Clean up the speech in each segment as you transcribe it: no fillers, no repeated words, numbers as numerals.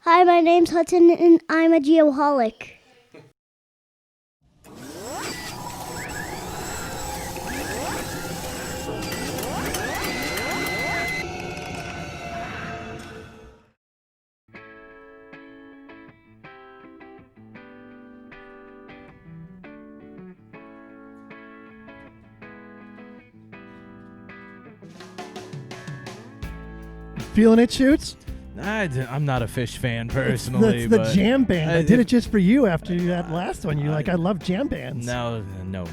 Hi, my name's Hudson, and I'm a geoholic. Feeling it, Shoots? I'm not a Fish fan personally. That's the jam band. I did it it just for you after that last one. You're like, I love jam bands. No,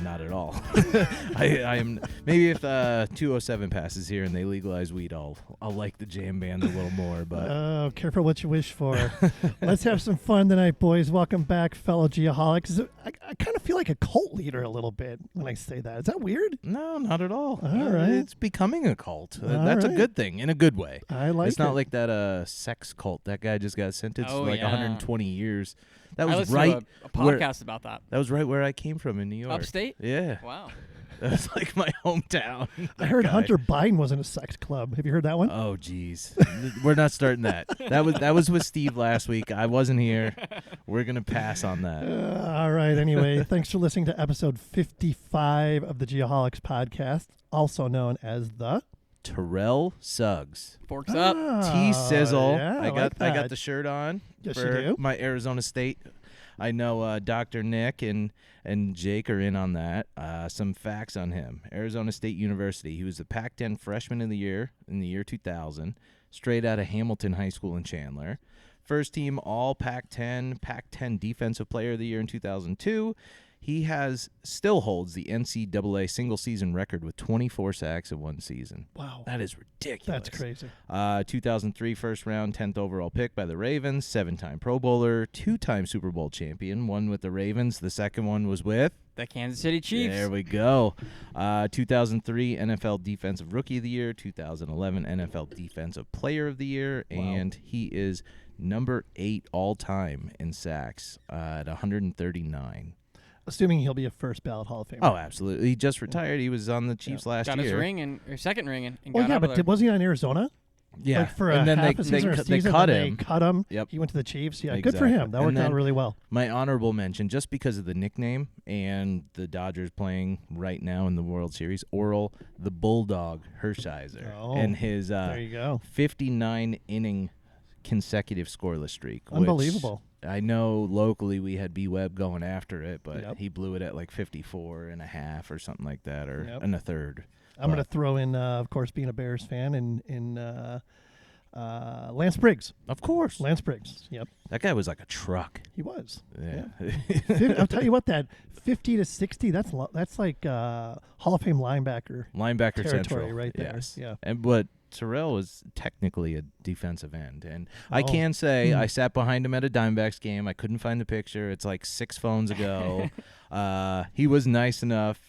not at all. I am. Maybe if 207 passes here and they legalize weed, I'll like the jam band a little more. But Oh, careful what you wish for. Let's have some fun tonight, boys. Welcome back, fellow geoholics. I kind of feel like a cult leader a little bit when I say that. Is that weird? no, not at all. All right. It's becoming a cult. All That's right. a good thing in a good way. I like It's it. not like that sex cult. That guy just got sentenced Oh, for like yeah. 120 years. That I was listened right. to a podcast about that. That was right where I came from in New York. Upstate? Yeah, Wow. that's like my hometown. I heard That guy. Hunter Biden was in a sex club. Have you heard that one? Oh, geez. We're not starting that. That was with Steve last week. I wasn't here. We're going to pass on that. All right. Anyway, thanks for listening to episode 55 of the Geoholics podcast, also known as the Terrell Suggs. Forks up. T Sizzle. Yeah, I got that. the shirt on Yes, you for do. my Arizona State. I know Dr. Nick and Jake are in on that. Some facts on him. Arizona State University. He was the Pac-10 Freshman of the Year in the year 2000, straight out of Hamilton High School in Chandler. First team All Pac-10 Defensive Player of the Year in 2002. He still holds the NCAA single-season record with 24 sacks in one season. Wow. That is ridiculous. That's crazy. 2003 first round, 10th overall pick by the Ravens, 7-time Pro Bowler, 2-time Super Bowl champion, one with the Ravens. The second one was with? The Kansas City Chiefs. There we go. 2003 NFL Defensive Rookie of the Year, 2011 NFL Defensive Player of the Year, Wow. and he is number 8 all-time in sacks at 139. Assuming he'll be a first ballot Hall of Famer. Oh, absolutely. He just retired. He was on the Chiefs last got year. his ring or second ring and Well, got yeah, out but of there. wasn't he on Arizona? Yeah. Like for and then half a season or a they season, cut then him. They cut him. Yep. He went to the Chiefs. Yeah, good for Exactly. him. That And worked out then really well. My honorable mention, just because of the nickname and the Dodgers playing right now in the World Series, Oral the Bulldog Hershiser Oh, and his There you go. 59-inning consecutive scoreless streak. which Unbelievable. I know locally we had B-Webb going after it, but Yep. he blew it at like 54 and a half or something like that, or Yep. and a third. I'm going to throw in, of course, being a Bears fan, in Lance Briggs. Of course. Lance Briggs. Yep, That guy was like a truck. he was. Yeah. I'll tell you what, that 50 to 60, that's like Hall of Fame linebacker Linebacker territory central. right there. Yes. Yeah. But Terrell was technically a defensive end. And I Oh. can say Hmm. I sat behind him at a Diamondbacks game. I couldn't find the picture. It's like 6 phones ago. He was nice enough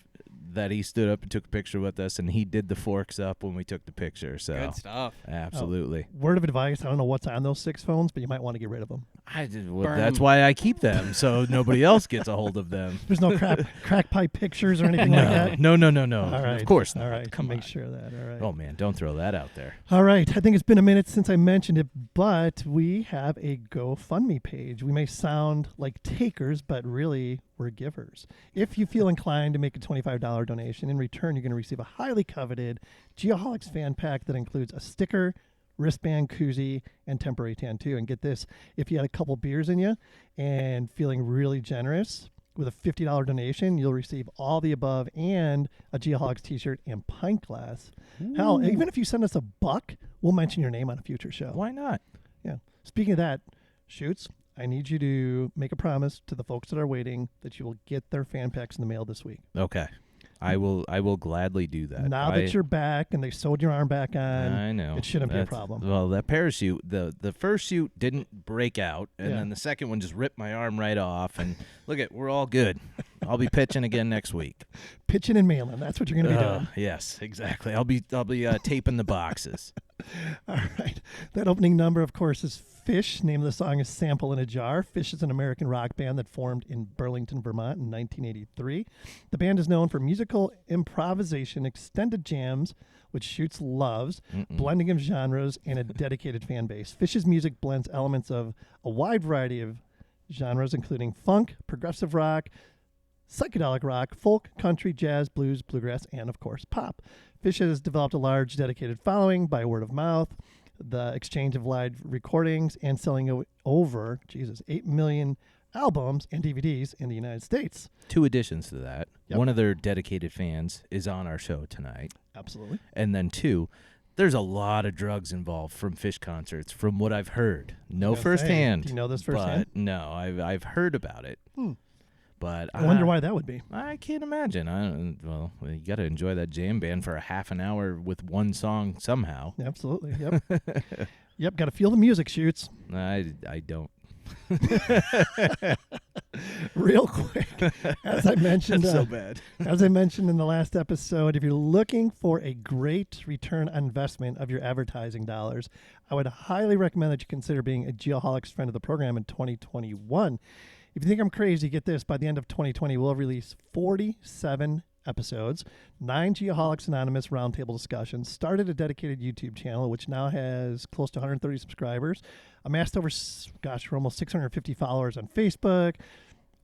that he stood up and took a picture with us, and he did the forks up when we took the picture. So Good stuff. absolutely. Word of advice, I don't know what's on those 6 phones, but you might want to get rid of them. Burn That's 'em. why I keep them, so nobody else gets a hold of them. There's no crack pipe pictures or anything like that? No. All right. Of course not. All right. Come Make on. sure of that. All right. Oh, man, don't throw that out there. All right. I think it's been a minute since I mentioned it, but we have a GoFundMe page. We may sound like takers, but really we're givers. If you feel inclined to make a $25 donation, in return, you're going to receive a highly coveted Geoholics fan pack that includes a sticker, wristband, koozie, and temporary tattoo. And get this, if you had a couple beers in you and feeling really generous, with a $50 donation, you'll receive all the above and a Geoholics t-shirt and pint glass. Hell, even if you send us $1, we'll mention your name on a future show. Why not? Yeah. Speaking of that, Shoots, I need you to make a promise to the folks that are waiting that you will get their fan packs in the mail this week. Okay. I will gladly do that. Now that you're back and they sewed your arm back on, I know. it shouldn't be a That's- problem. Well, that parachute, the first chute didn't break out, and Yeah. then the second one just ripped my arm right off. And look we're all good. I'll be pitching again next week. Pitching and mailing, that's what you're going to be doing. Yes, exactly. I'll be taping the boxes. All right. That opening number, of course, is Fish, name of the song is Sample in a Jar. Fish is an American rock band that formed in Burlington, Vermont in 1983. The band is known for musical improvisation, extended jams, which Shoots loves, blending of genres, and a dedicated fan base. Fish's music blends elements of a wide variety of genres, including funk, progressive rock, psychedelic rock, folk, country, jazz, blues, bluegrass, and, of course, pop. Fish has developed a large dedicated following by word of mouth, the exchange of live recordings, and selling over, 8 million albums and DVDs in the United States. 2 additions to that. Yep. One of their dedicated fans is on our show tonight. Absolutely. And then 2, there's a lot of drugs involved from Fish concerts, from what I've heard. No Okay. firsthand. Do you know this firsthand? But no, I've heard about it. But I wonder why that would be. I can't imagine. Well, you got to enjoy that jam band for a half an hour with one song somehow. Absolutely. Yep. Yep. Got to feel the music, Shoots. I don't. Real quick, as I mentioned, That's so bad. as I mentioned in the last episode, if you're looking for a great return on investment of your advertising dollars, I would highly recommend that you consider being a Geoholics friend of the program in 2021. If you think I'm crazy, get this. By the end of 2020, we'll release 47 episodes, 9 Geoholics Anonymous roundtable discussions, started a dedicated YouTube channel, which now has close to 130 subscribers, amassed over, we're almost 650 followers on Facebook.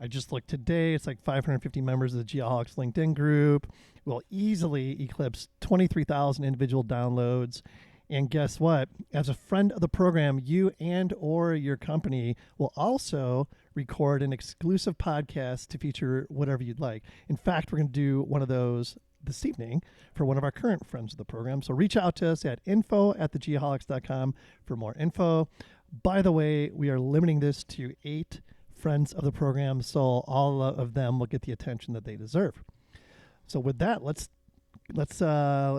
I just looked today, it's like 550 members of the Geoholics LinkedIn group. We'll easily eclipse 23,000 individual downloads. And guess what? As a friend of the program, you and or your company will also record an exclusive podcast to feature whatever you'd like. In fact, we're going to do one of those this evening for one of our current friends of the program. So reach out to us at info@thegeoholics.com for more info. By the way, we are limiting this to 8 friends of the program, so all of them will get the attention that they deserve. So with that, let's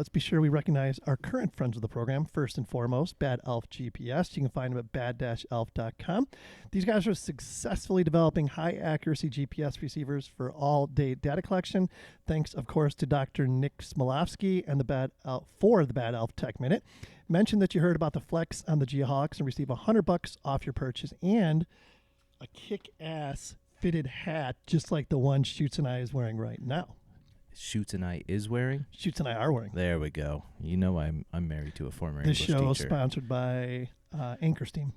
be sure we recognize our current friends of the program. First and foremost, Bad Elf GPS. You can find them at bad-elf.com. These guys are successfully developing high-accuracy GPS receivers for all-day data collection. Thanks, of course, to Dr. Nick Smolovsky and the Bad Elf Tech Minute. Mention that you heard about the Flex on the Geoholics and receive $100 off your purchase and a kick-ass fitted hat, just like the one Shoots and I is wearing right now. Shoots and I is wearing? Shoots and I are wearing. There we go. You know I'm married to a former This English show is teacher. sponsored by Anchor Steam.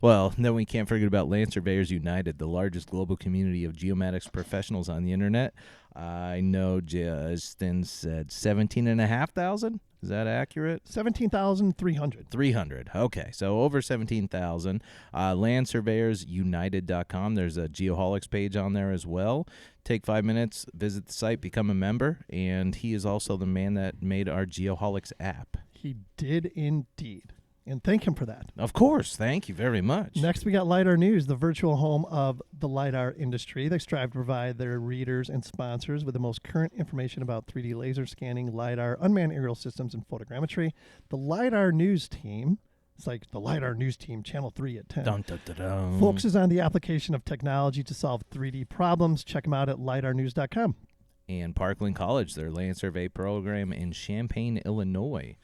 Well, then we can't forget about Land Surveyors United, the largest global community of geomatics professionals on the internet. I know Justin said 17,500. Is that accurate? 17,300. 300. Okay, so over 17,000. LandSurveyorsUnited.com. There's a Geoholics page on there as well. Take 5 minutes, visit the site, become a member, and he is also the man that made our Geoholics app. He did indeed. And thank him for that. Of course. Thank you very much. Next, we got LiDAR News, the virtual home of the LiDAR industry. They strive to provide their readers and sponsors with the most current information about 3D laser scanning, LiDAR, unmanned aerial systems, and photogrammetry. The LiDAR News team, it's like the LiDAR News team, Channel 3 at 10, Dun, dun, dun, dun. focuses on the application of technology to solve 3D problems. Check them out at lidarnews.com. And Parkland College, their land survey program in Champaign, Illinois.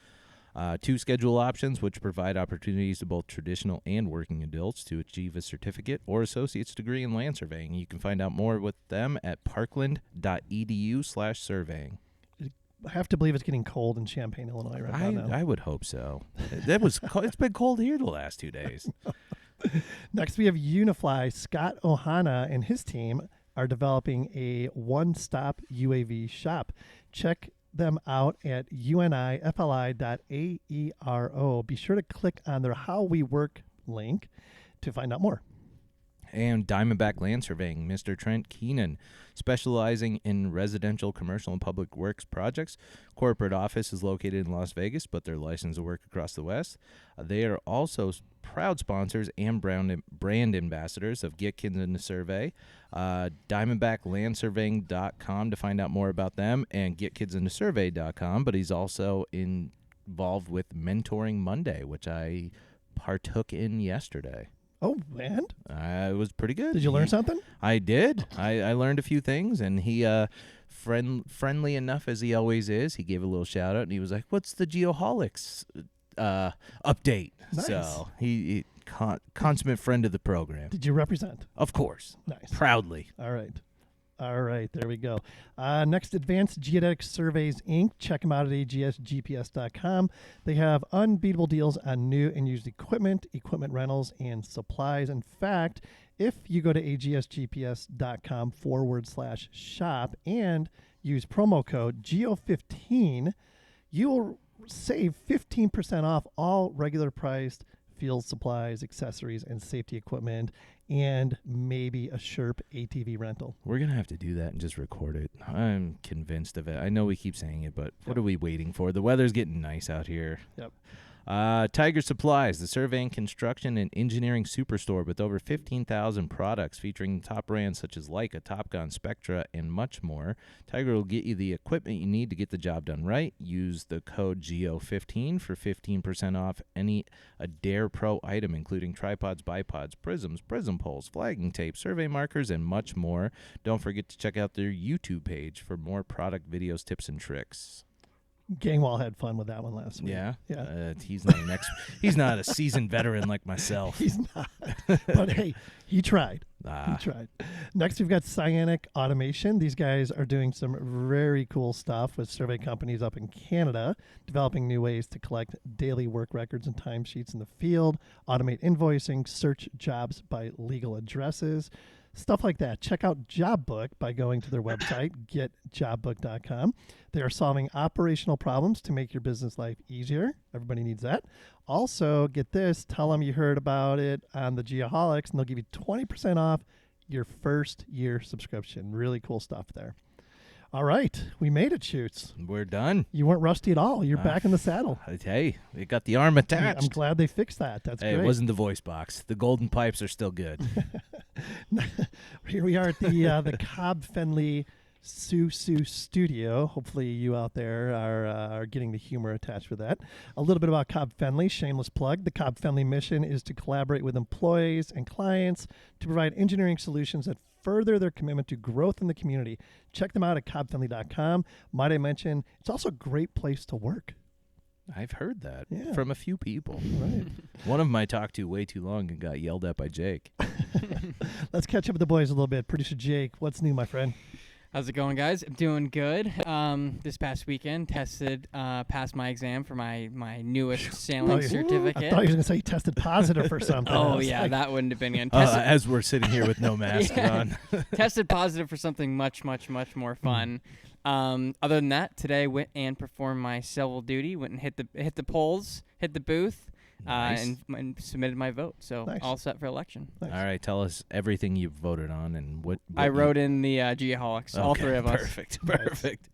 2 schedule options, which provide opportunities to both traditional and working adults to achieve a certificate or associate's degree in land surveying. You can find out more with them at parkland.edu/surveying. I have to believe it's getting cold in Champaign, Illinois right now. I would hope so. It's been cold here the last 2 days. Next, we have Unifly. Scott Ohana and his team are developing a one-stop UAV shop. Check them out at unifli.aero. Be sure to click on their How We Work link to find out more. And Diamondback Land Surveying, Mr. Trent Keenan, specializing in residential, commercial, and public works projects. Corporate office is located in Las Vegas, but they're licensed to work across the West. They are also proud sponsors and brand ambassadors of Get Kids in the Survey. DiamondbackLandSurveying.com to find out more about them, and GetKidsInTheSurvey.com. But he's also involved with Mentoring Monday, which I partook in yesterday. Oh, and? It was pretty good. Did you learn something? I did. I learned a few things, and he, friendly enough as he always is, he gave a little shout out, and he was like, "What's the Geoholics update. Nice. So he consummate friend of the program. Did you represent? Of course. Nice. Proudly. All right, there we go. Next, Advanced Geodetic Surveys, Inc. Check them out at agsgps.com. They have unbeatable deals on new and used equipment rentals, and supplies. In fact, if you go to agsgps.com/shop and use promo code GEO15, you will save 15% off all regular priced field supplies, accessories, and safety equipment, and maybe a Sherp ATV rental. We're going to have to do that and just record it. I'm convinced of it. I know we keep saying it, but what are we waiting for? The weather's getting nice out here. Yep. Tiger Supplies, the surveying, construction, and engineering superstore with over 15,000 products featuring top brands such as Leica, Topcon, Spectra, and much more. Tiger will get you the equipment you need to get the job done right. Use the code GEO15 for 15% off any Adair Pro item, including tripods, bipods, prisms, prism poles, flagging tape, survey markers, and much more. Don't forget to check out their YouTube page for more product videos, tips, and tricks. Gangwall had fun with that one last week. Yeah, Yeah. He's not he's not a seasoned veteran like myself. He's not. But hey, he tried. Ah. He tried. Next, we've got Cyanic Automation. These guys are doing some very cool stuff with survey companies up in Canada, developing new ways to collect daily work records and timesheets in the field, automate invoicing, search jobs by legal addresses, stuff like that. Check out JobBook by going to their website, getjobbook.com. They are solving operational problems to make your business life easier. Everybody needs that. Also, get this, tell them you heard about it on the Geoholics, and they'll give you 20% off your first year subscription. Really cool stuff there. All right, we made it, Shoots. We're done. You weren't rusty at all. You're back in the saddle. Hey, we got the arm attached. I'm glad they fixed that. That's Hey, great. it wasn't the voice box. The golden pipes are still good. Here we are at the Cobb Fenley Sue Studio. Hopefully you out there are getting the humor attached with that. A little bit about Cobb Fenley, shameless plug. The Cobb Fenley mission is to collaborate with employees and clients to provide engineering solutions that further their commitment to growth in the community. Check them out at cobbfenley.com. Might I mention, it's also a great place to work. I've heard that Yeah. from a few people. Right. One of them I talked to way too long and got yelled at by Jake. Let's catch up with the boys a little bit. Producer Jake, what's new, my friend? How's it going, guys? I'm doing good. This past weekend, passed my exam for my newest sailing certificate. I thought you were going to say you tested positive for something. I Oh was yeah, like, that wouldn't have been good. As we're sitting here with no mask Yeah. on. Tested positive for something much more fun. Other than that, today I went and performed my civil duty. Went and hit the polls, hit the booth, Nice. and submitted my vote. So Nice. all set for election. Nice. All right, tell us everything you've voted on and what I you- wrote in the Geoholics, all Okay, three of us. Perfect.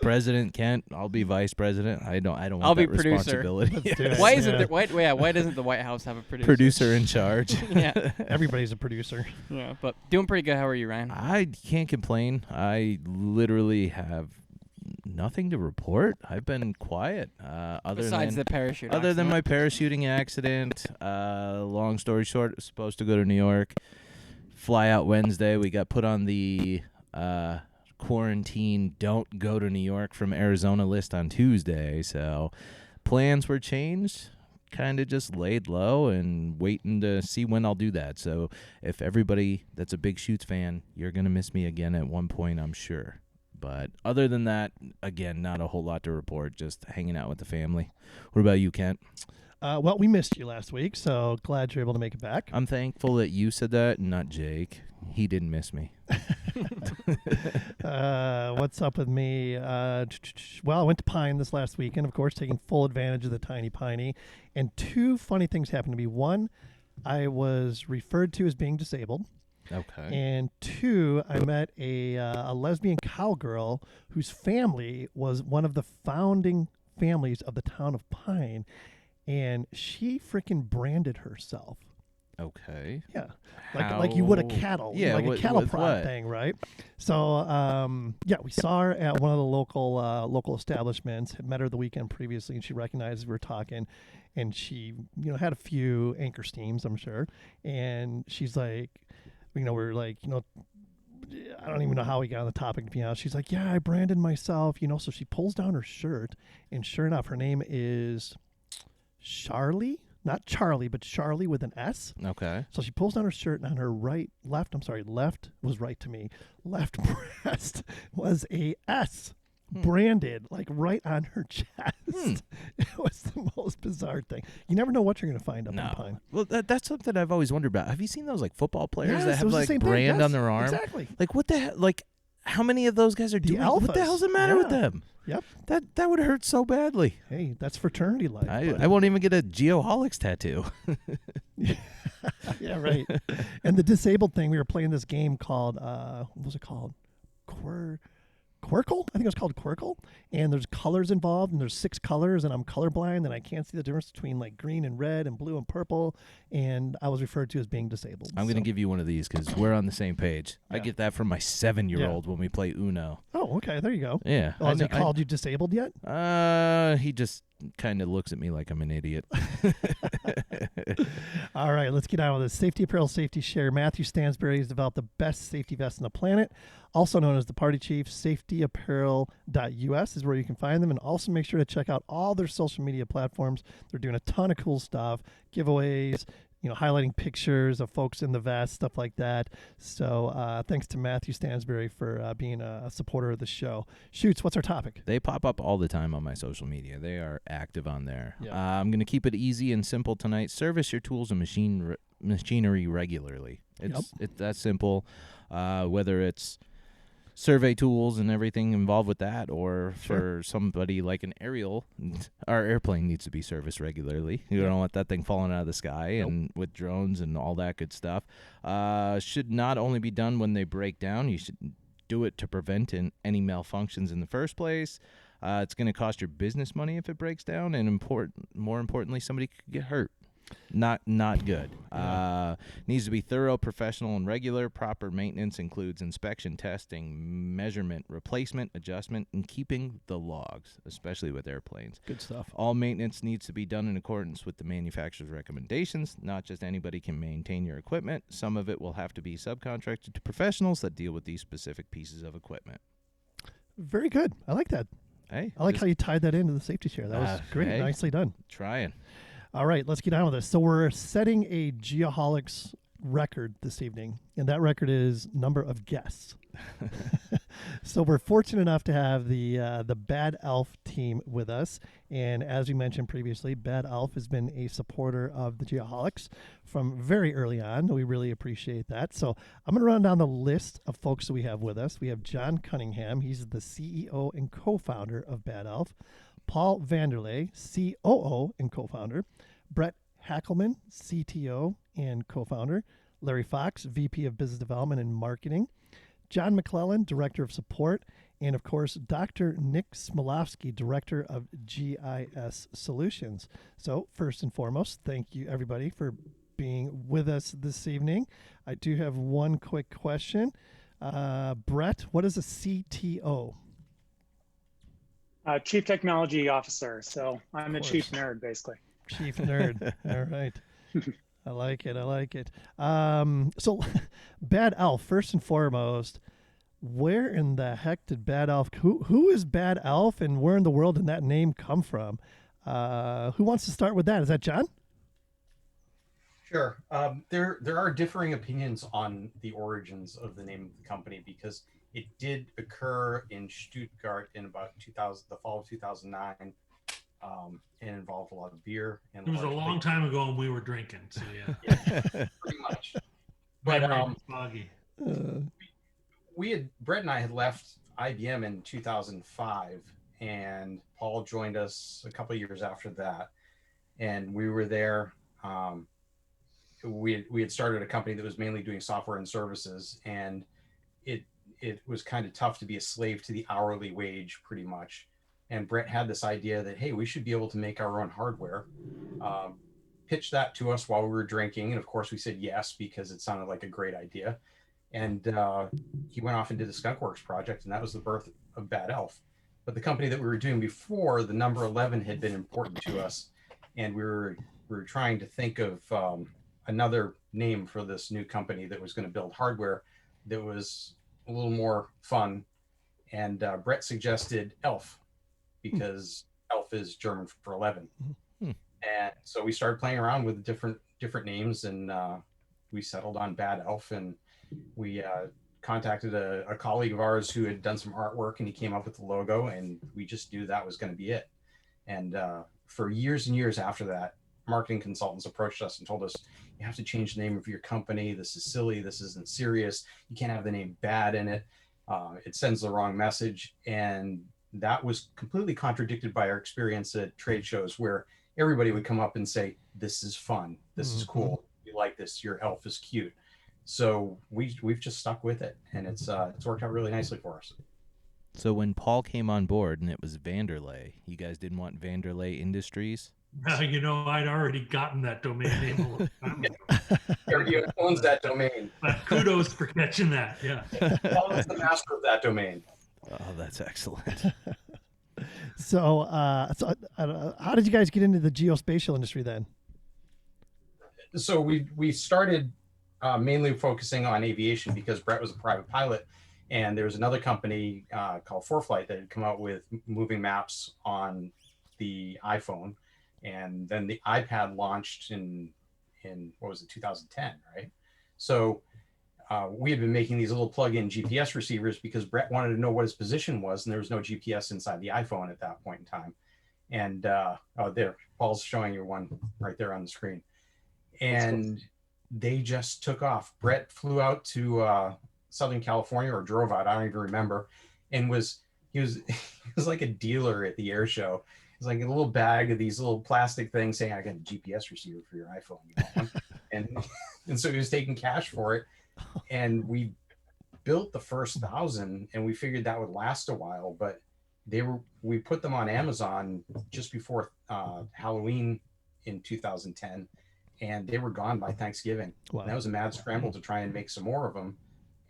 President Kent, I'll be vice president. I don't want I'll be that producer. responsibility. Let's do it. Why isn't Yeah. why doesn't the White House have a producer? Producer in charge. yeah, Everybody's a producer. yeah, but doing pretty good. How are you, Ryan? I can't complain. I literally have nothing to report. I've been quiet. Besides the parachute. Other than accident. my parachuting accident, long story short, supposed to go to New York, fly out Wednesday. We got put on the quarantine, don't go to New York from Arizona list on Tuesday. So plans were changed, kind of just laid low and waiting to see when I'll do that. So if everybody that's a big Shoots fan, you're going to miss me again at one point, I'm sure. But other than that, again, not a whole lot to report, just hanging out with the family. What about you, Kent? Well, we missed you last week, so glad you're able to make it back. I'm thankful that you said that and not Jake. He didn't miss me. What's up with me? Well, I went to Pine this last weekend, of course, taking full advantage of the Tiny Piney. And two funny things happened to me. One, I was referred to as being disabled. Okay. And two, I met a lesbian cowgirl whose family was one of the founding families of the town of Pine. And she freaking branded herself. Okay. Yeah, like you would a How- cattle, Yeah, like a with cattle what? prod thing, right? So, yeah, we saw her at one of the local establishments. Had met her the weekend previously, and she recognized we were talking, and she, had a few anchor steams, I'm sure, and she's like, we're like, I don't even know how we got on the topic, to be honest. She's like, yeah, I branded myself, so she pulls down her shirt, and sure enough, her name is Charlie, not Charlie, but Charlie with an S. Okay. So she pulls down her shirt, and on her left was right to me. Left breast was a S branded, like right on her chest. It was the most bizarre thing. You never know what you're going to find up in Pine. Well, that's something I've always wondered about. Have you seen those like football players Yes, that it have was the like same thing. brand Yes, on their arm? Exactly. Like what the hell? Like how many of those guys are doing? What the alphas. hell's the matter with Yeah. them? Yep. That would hurt so badly. Hey, that's fraternity life. I won't even get a Geoholics tattoo. Yeah, right. And the disabled thing, we were playing this game called, what was it called? Quirkle? I think it was called Quirkle. And there's colors involved, and there's 6 colors, and I'm colorblind, and I can't see the difference between like green and red and blue and purple. And I was referred to as being disabled. I'm going to give you one of these because we're on the same page. I Yeah. get that from my 7-year-old when we play Uno. Oh, okay. There you go. Yeah. Oh, has he called you disabled yet? He just kind of looks at me like I'm an idiot. All right, let's get on with this. Safety Apparel Safety Share. Matthew Stansberry has developed the best safety vest on the planet, also known as the Party Chief. SafetyApparel.us is where you can find them. And also make sure to check out all their social media platforms. They're doing a ton of cool stuff, giveaways, highlighting pictures of folks in the vest, stuff like that. So thanks to Matthew Stansberry for being a supporter of the show. Shoots, what's our topic? They pop up all the time on my social media. They are active on there. Yeah. I'm going to keep it easy and simple tonight. Service your tools and machinery regularly. It's that simple. Whether it's survey tools and everything involved with that, or for somebody like an aerial, our airplane needs to be serviced regularly. You don't want that thing falling out of the sky, and with drones and all that good stuff. Should not only be done when they break down. You should do it to prevent any malfunctions in the first place. It's going to cost your business money if it breaks down, and more importantly, somebody could get hurt. Not good. Needs to be thorough, professional, and regular. Proper maintenance includes inspection, testing, measurement, replacement, adjustment, and keeping the logs, especially with airplanes. Good stuff. All maintenance needs to be done in accordance with the manufacturer's recommendations. Not just anybody can maintain your equipment. Some of it will have to be subcontracted to professionals that deal with these specific pieces of equipment. Very good. I like that. Hey, I like how you tied that into the safety share. That was great. hey. Nicely done. trying. All right, let's get on with this. So we're setting a Geoholics record this evening, and that record is number of guests. So we're fortunate enough to have the Bad Elf team with us, and as we mentioned previously, Bad Elf has been a supporter of the Geoholics from very early on. We really appreciate that. So I'm going to run down the list of folks that we have with us. We have John Cunningham. He's the CEO and co-founder of Bad Elf. Paul Vanderlei, COO and co-founder. Brett Hackelman, CTO and co-founder. Larry Fox, VP of Business Development and Marketing. John McClellan, Director of Support. And, of course, Dr. Nick Smolovsky, Director of GIS Solutions. So, first and foremost, thank you, everybody, for being with us this evening. I do have one quick question. Brett, what is a CTO? Chief Technology Officer. So I'm the course. chief nerd, basically. Chief nerd. All right. I like it. So Bad Elf, first and foremost, where in the heck did Bad Elf, who is Bad Elf, and where in the world did that name come from? Who wants to start with that? Is that John? Sure. There are differing opinions on the origins of the name of the company, because it did occur in Stuttgart in about the fall of 2009, and involved a lot of beer. And It was a long time ago, and we were drinking. So yeah, Yeah, pretty much. my But brain was foggy. Brett and I had left IBM in 2005, and Paul joined us a couple of years after that, and we were there. We had started a company that was mainly doing software and services, and it was kind of tough to be a slave to the hourly wage, pretty much. And Brett had this idea that, hey, we should be able to make our own hardware. Pitched that to us while we were drinking, and of course we said yes, because it sounded like a great idea. And he went off and did the Skunkworks project, and that was the birth of Bad Elf. But the company that we were doing before, the number 11, had been important to us, and we were trying to think of another name for this new company that was going to build hardware that was a little more fun. And Brett suggested Elf, because Elf is German for 11. And so we started playing around with different names, and we settled on Bad Elf. And we contacted a colleague of ours who had done some artwork, and he came up with the logo, and we just knew that was going to be it. And for years and years after that, marketing consultants approached us and told us, you have to change the name of your company. This is silly. This isn't serious. You can't have the name Bad in it. It sends the wrong message. And that was completely contradicted by our experience at trade shows, where everybody would come up and say, this is fun. This is cool. We like this. Your elf is cute. So we've just stuck with it, and it's worked out really nicely for us. So when Paul came on board and it was Vanderlei, you guys didn't want Vanderlei Industries? You know, I'd already gotten that domain name a long time ago. He owns that domain. But kudos for catching that. Yeah. Paul is the master of that domain. Oh, that's excellent. So, how did you guys get into the geospatial industry then? So we started mainly focusing on aviation because Brett was a private pilot, and there was another company called ForeFlight that had come out with moving maps on the iPhone, and then the iPad launched in what was it, 2010, right? So we had been making these little plug-in GPS receivers because Brett wanted to know what his position was, and there was no GPS inside the iPhone at that point in time. And there, Paul's showing you one right there on the screen. And they just took off. Brett flew out to Southern California, or drove out, I don't even remember, and he was like a dealer at the air show. It's like a little bag of these little plastic things saying, I got a GPS receiver for your iPhone. You want one? and so he was taking cash for it. And we built the first 1,000, and we figured that would last a while, but we put them on Amazon just before Halloween in 2010, and they were gone by Thanksgiving. Wow. And that was a mad scramble to try and make some more of them.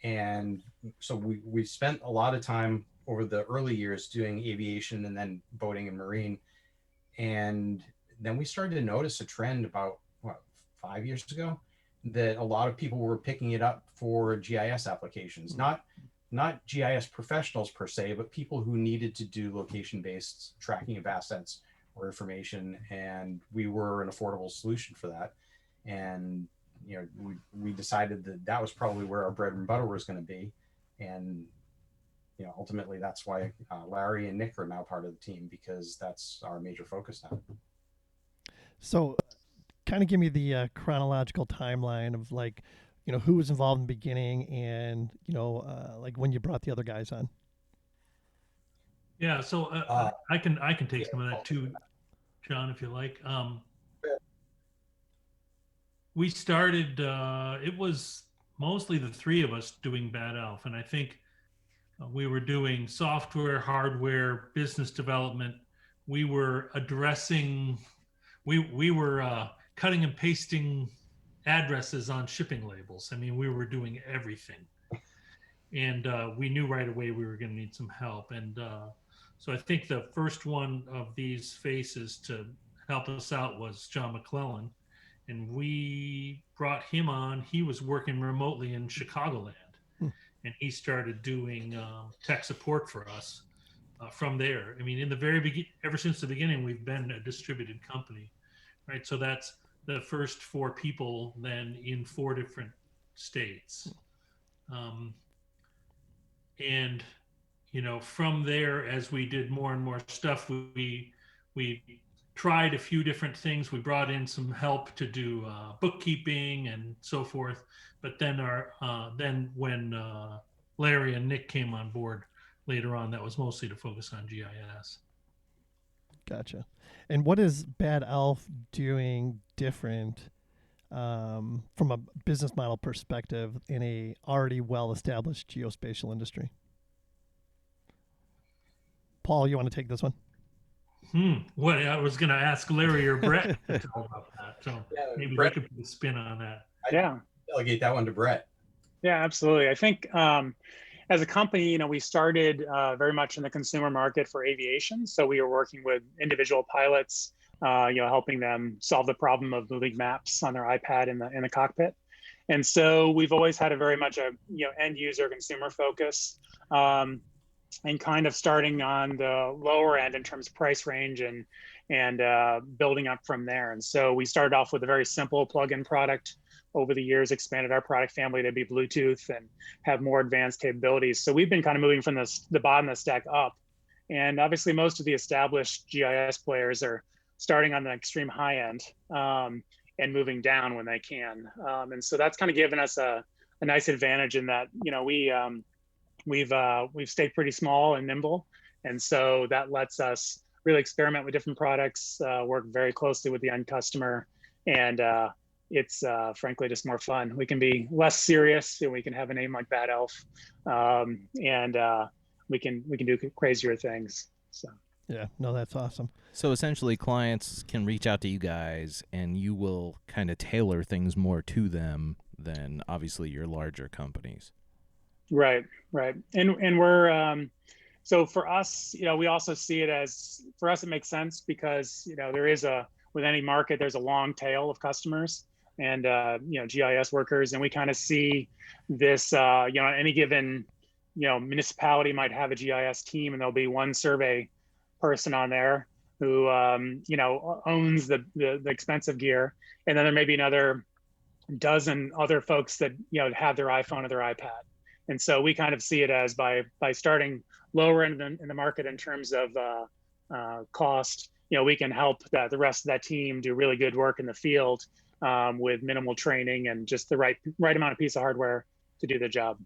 And so we spent a lot of time over the early years doing aviation and then boating and marine. And then we started to notice a trend about 5 years ago, that a lot of people were picking it up for GIS applications, not GIS professionals per se, but people who needed to do location-based tracking of assets or information. And we were an affordable solution for that. And we decided that was probably where our bread and butter was going to be. And ultimately that's why Larry and Nick are now part of the team, because that's our major focus now. So kind of give me the chronological timeline of who was involved in the beginning, and like when you brought the other guys on. Yeah. So I can take some of that too, John, if you like. We started, it was mostly the three of us doing Bad Elf. And I think we were doing software, hardware, business development. We were addressing, we were cutting and pasting addresses on shipping labels. I mean, we were doing everything. And we knew right away we were going to need some help. And so I think the first one of these faces to help us out was John McClellan. And we brought him on. He was working remotely in Chicagoland. And he started doing tech support for us from there. I mean, in the very beginning, ever since the beginning, we've been a distributed company, right? So that's the first 4 people then in 4 different states. And, from there, as we did more and more stuff, we tried a few different things. We brought in some help to do bookkeeping and so forth. But then when Larry and Nick came on board later on, that was mostly to focus on GIS. Gotcha. And what is Bad Elf doing different from a business model perspective in a already well-established geospatial industry? Paul, you want to take this one? What I was going to ask Larry or Brett to talk about that. So maybe Brett, they could put a spin on that. Yeah. Delegate that one to Brett. Yeah, absolutely. I think as a company, we started very much in the consumer market for aviation. So we were working with individual pilots, helping them solve the problem of moving maps on their iPad in the cockpit. And so we've always had a very much a end user consumer focus, and kind of starting on the lower end in terms of price range and and building up from there. And so we started off with a very simple plug-in product. Over the years, expanded our product family to be Bluetooth and have more advanced capabilities. So we've been kind of moving from the bottom of the stack up. And obviously, most of the established GIS players are starting on the extreme high end and moving down when they can. And so that's kind of given us a nice advantage in that, you know, we've stayed pretty small and nimble. And so that lets us really experiment with different products, work very closely with the end customer, and it's frankly just more fun. We can be less serious, and we can have a name like Bad Elf, and we can do crazier things. So Yeah, no, that's awesome. So essentially, clients can reach out to you guys, and you will kind of tailor things more to them than obviously your larger companies. right, and we're so for us, you know, we also see it as, for us it makes sense because, you know, there is with any market there's a long tail of customers and you know, GIS workers, and we kind of see this, you know, any given, you know, municipality might have a GIS team, and there'll be one survey person on there who you know, owns the expensive gear, and then there may be another dozen other folks that, you know, have their iPhone or their iPad. And so we kind of see it as by starting lower in the market in terms of cost, you know, we can help the rest of that team do really good work in the field with minimal training and just the right amount of piece of hardware to do the job.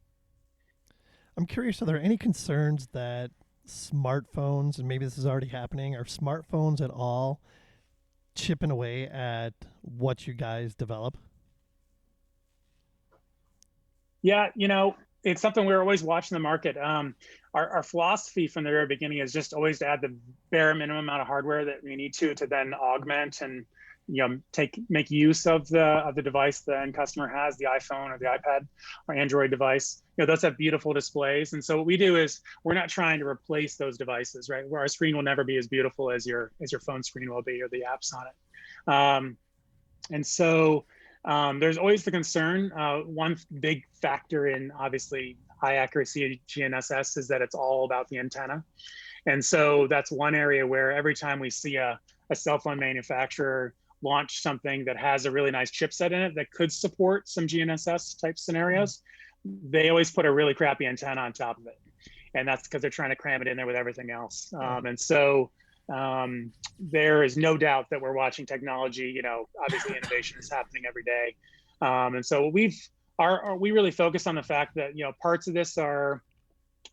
I'm curious, are there any concerns that smartphones, and maybe this is already happening, are smartphones at all chipping away at what you guys develop? Yeah, you know, it's something we're always watching the market. Our philosophy from the very beginning is just always to add the bare minimum amount of hardware that we need to then augment and, you know, make use of the device the end customer has, the iPhone or the iPad or Android device. You know, those have beautiful displays, and so what we do is we're not trying to replace those devices, right? Where our screen will never be as beautiful as your phone screen will be, or the apps on it. And so there's always the concern. One big factor in obviously high accuracy GNSS is that it's all about the antenna. And so that's one area where every time we see a cell phone manufacturer launch something that has a really nice chipset in it that could support some GNSS type scenarios, they always put a really crappy antenna on top of it. And that's because they're trying to cram it in there with everything else. And so there is no doubt that we're watching technology. You know, obviously innovation is happening every day. And so we really focus on the fact that, you know, parts of this are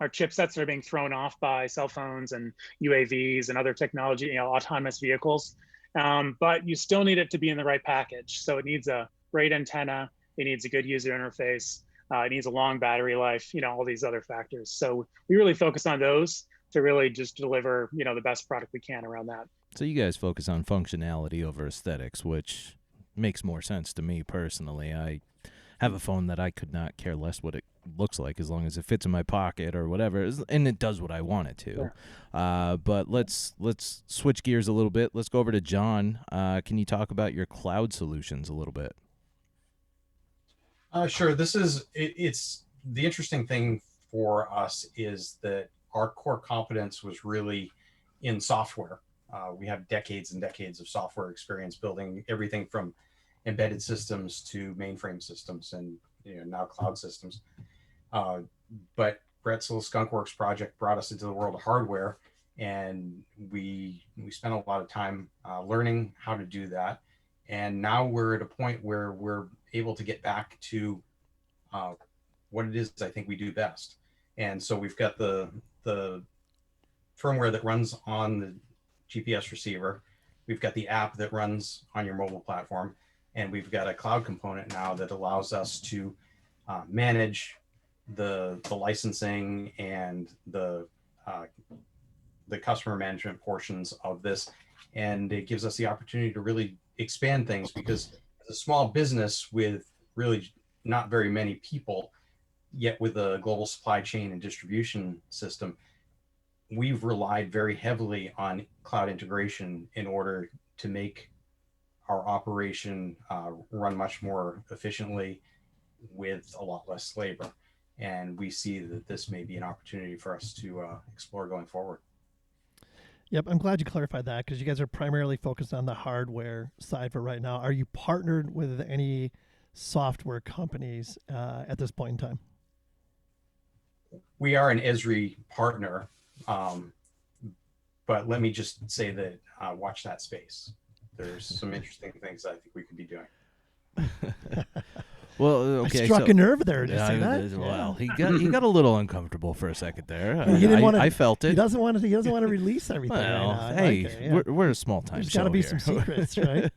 chipsets that are being thrown off by cell phones and UAVs and other technology, you know, autonomous vehicles. But you still need it to be in the right package. So it needs a great antenna, it needs a good user interface, it needs a long battery life, you know, all these other factors. So we really focus on those to really just deliver, you know, the best product we can around that. So you guys focus on functionality over aesthetics, which makes more sense to me personally. I have a phone that I could not care less what it looks like as long as it fits in my pocket or whatever, and it does what I want it to. Sure. But let's switch gears a little bit. Let's go over to John. Can you talk about your cloud solutions a little bit? Sure. It's the interesting thing for us is that our core competence was really in software. We have decades and decades of software experience building everything from embedded systems to mainframe systems and, you know, now cloud systems. But Brett's little Skunkworks project brought us into the world of hardware, and we spent a lot of time learning how to do that. And now we're at a point where we're able to get back to what it is I think we do best. And so we've got the firmware that runs on the GPS receiver. We've got the app that runs on your mobile platform. And we've got a cloud component now that allows us to manage the licensing and the customer management portions of this. And it gives us the opportunity to really expand things, because as a small business with really not very many people, yet with a global supply chain and distribution system, we've relied very heavily on cloud integration in order to make our operation run much more efficiently with a lot less labor. And we see that this may be an opportunity for us to explore going forward. Yep, I'm glad you clarified that because you guys are primarily focused on the hardware side for right now. Are you partnered with any software companies at this point in time? We are an Esri partner, but let me just say that watch that space. There's some interesting things I think we could be doing. Well, okay. I struck a nerve there. Did you see that? Well, he got a little uncomfortable for a second there. He didn't want to. I felt it. He doesn't want to. He doesn't want to release everything. Well, right now. hey, like it, yeah. we're a small time There's show got to be here. some secrets, right?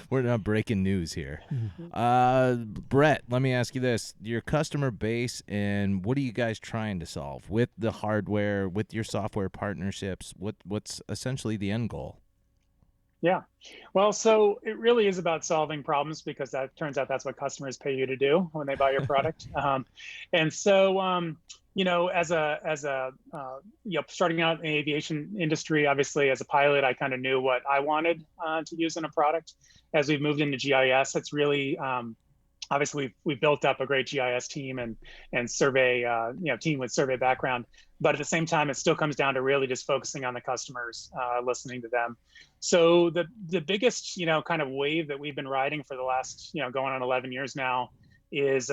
We're not breaking news here. Brett, let me ask you this: your customer base and what are you guys trying to solve with the hardware, with your software partnerships? What's essentially the end goal? Yeah. Well, so it really is about solving problems because that turns out that's what customers pay you to do when they buy your product. And so, you know, as a you know, starting out in the aviation industry, obviously as a pilot, I kind of knew what I wanted to use in a product. As we've moved into GIS, it's really obviously we've built up a great GIS team and survey you know, team with survey background, but at the same time it still comes down to really just focusing on the customers, listening to them. So the biggest, you know, kind of wave that we've been riding for the last, you know, going on 11 years now is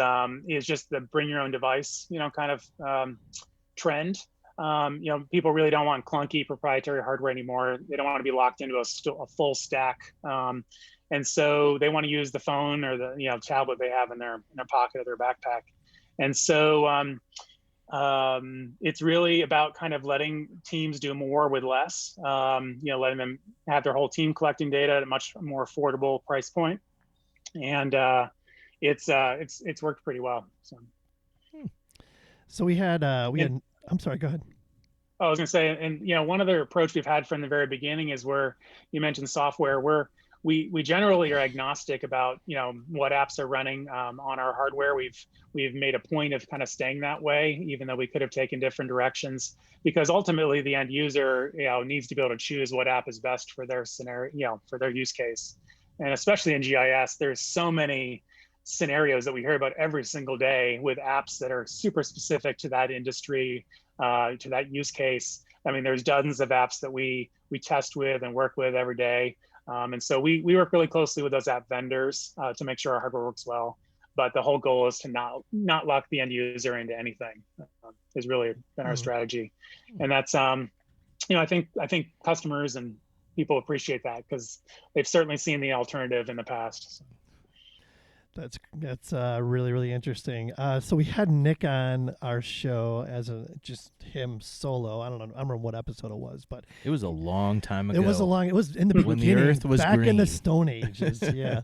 just the bring your own device, you know, kind of trend. You know, people really don't want clunky proprietary hardware anymore. They don't want to be locked into a full stack. And so they want to use the phone or the, you know, tablet they have in their pocket or their backpack. And so it's really about kind of letting teams do more with less, you know, letting them have their whole team collecting data at a much more affordable price point. And it's worked pretty well. So we had, I'm sorry, go ahead. I was going to say, and you know, one other approach we've had from the very beginning is where you mentioned software, we generally are agnostic about, you know, what apps are running on our hardware. We've made a point of kind of staying that way, even though we could have taken different directions, because ultimately the end user, you know, needs to be able to choose what app is best for their scenario, you know, for their use case. And especially in GIS, there's so many scenarios that we hear about every single day with apps that are super specific to that industry, to that use case. I mean, there's dozens of apps that we test with and work with every day. And so we work really closely with those app vendors to make sure our hardware works well. But the whole goal is to not lock the end user into anything. Has really been our strategy, and that's you know, I think customers and people appreciate that because they've certainly seen the alternative in the past. So. That's really, really interesting. So we had Nick on our show as just him solo. I don't remember what episode it was, but it was a long time ago. It was in the beginning, when the earth was back green. in the Stone Ages. Yeah,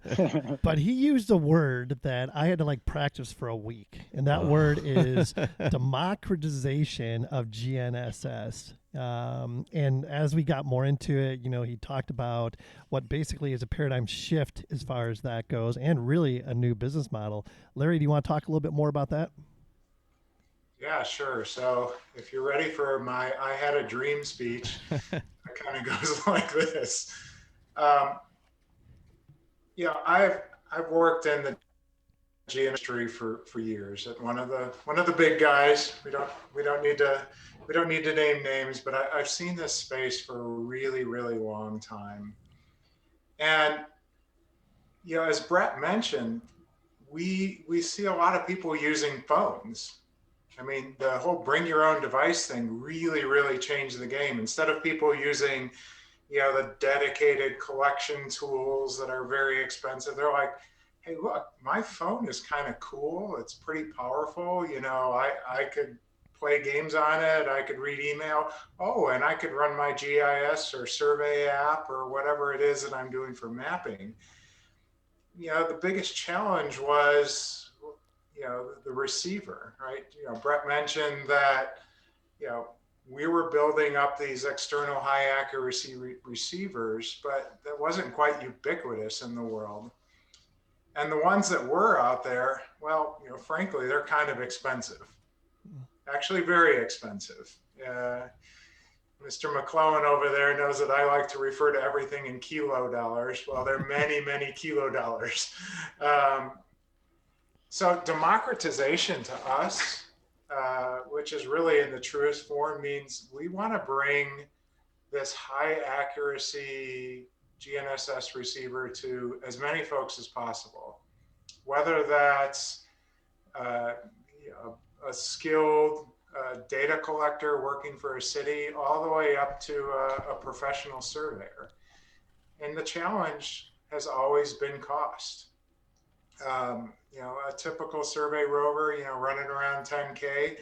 but he used a word that I had to like practice for a week, and that word is democratization of GNSS. And as we got more into it, you know, he talked about what basically is a paradigm shift as far as that goes, and really a new business model. Larry, do you want to talk a little bit more about that? Yeah, sure. So if you're ready for my I had a dream speech, it kind of goes like this. You know, I've worked in the G industry for years at one of the big guys. We don't need to name names, but I've seen this space for a really, really long time. And you know, as Brett mentioned, we see a lot of people using phones. I mean, the whole bring your own device thing really, really changed the game. Instead of people using, you know, the dedicated collection tools that are very expensive, they're like, hey, look, my phone is kind of cool. It's pretty powerful. You know, I could play games on it. I could read email. Oh, and I could run my GIS or survey app or whatever it is that I'm doing for mapping. You know, the biggest challenge was, you know, the receiver, right? You know, Brett mentioned that, you know, we were building up these external high accuracy receivers, but that wasn't quite ubiquitous in the world. And the ones that were out there, well, you know, frankly, they're kind of expensive, actually very expensive. Mr. McClellan over there knows that I like to refer to everything in kilo dollars. Well, there are many, many kilo dollars. So democratization to us, which is really in the truest form, means we want to bring this high accuracy GNSS receiver to as many folks as possible, whether that's you know, a skilled data collector working for a city, all the way up to a professional surveyor. And the challenge has always been cost. You know, a typical survey rover, you know, running around 10K,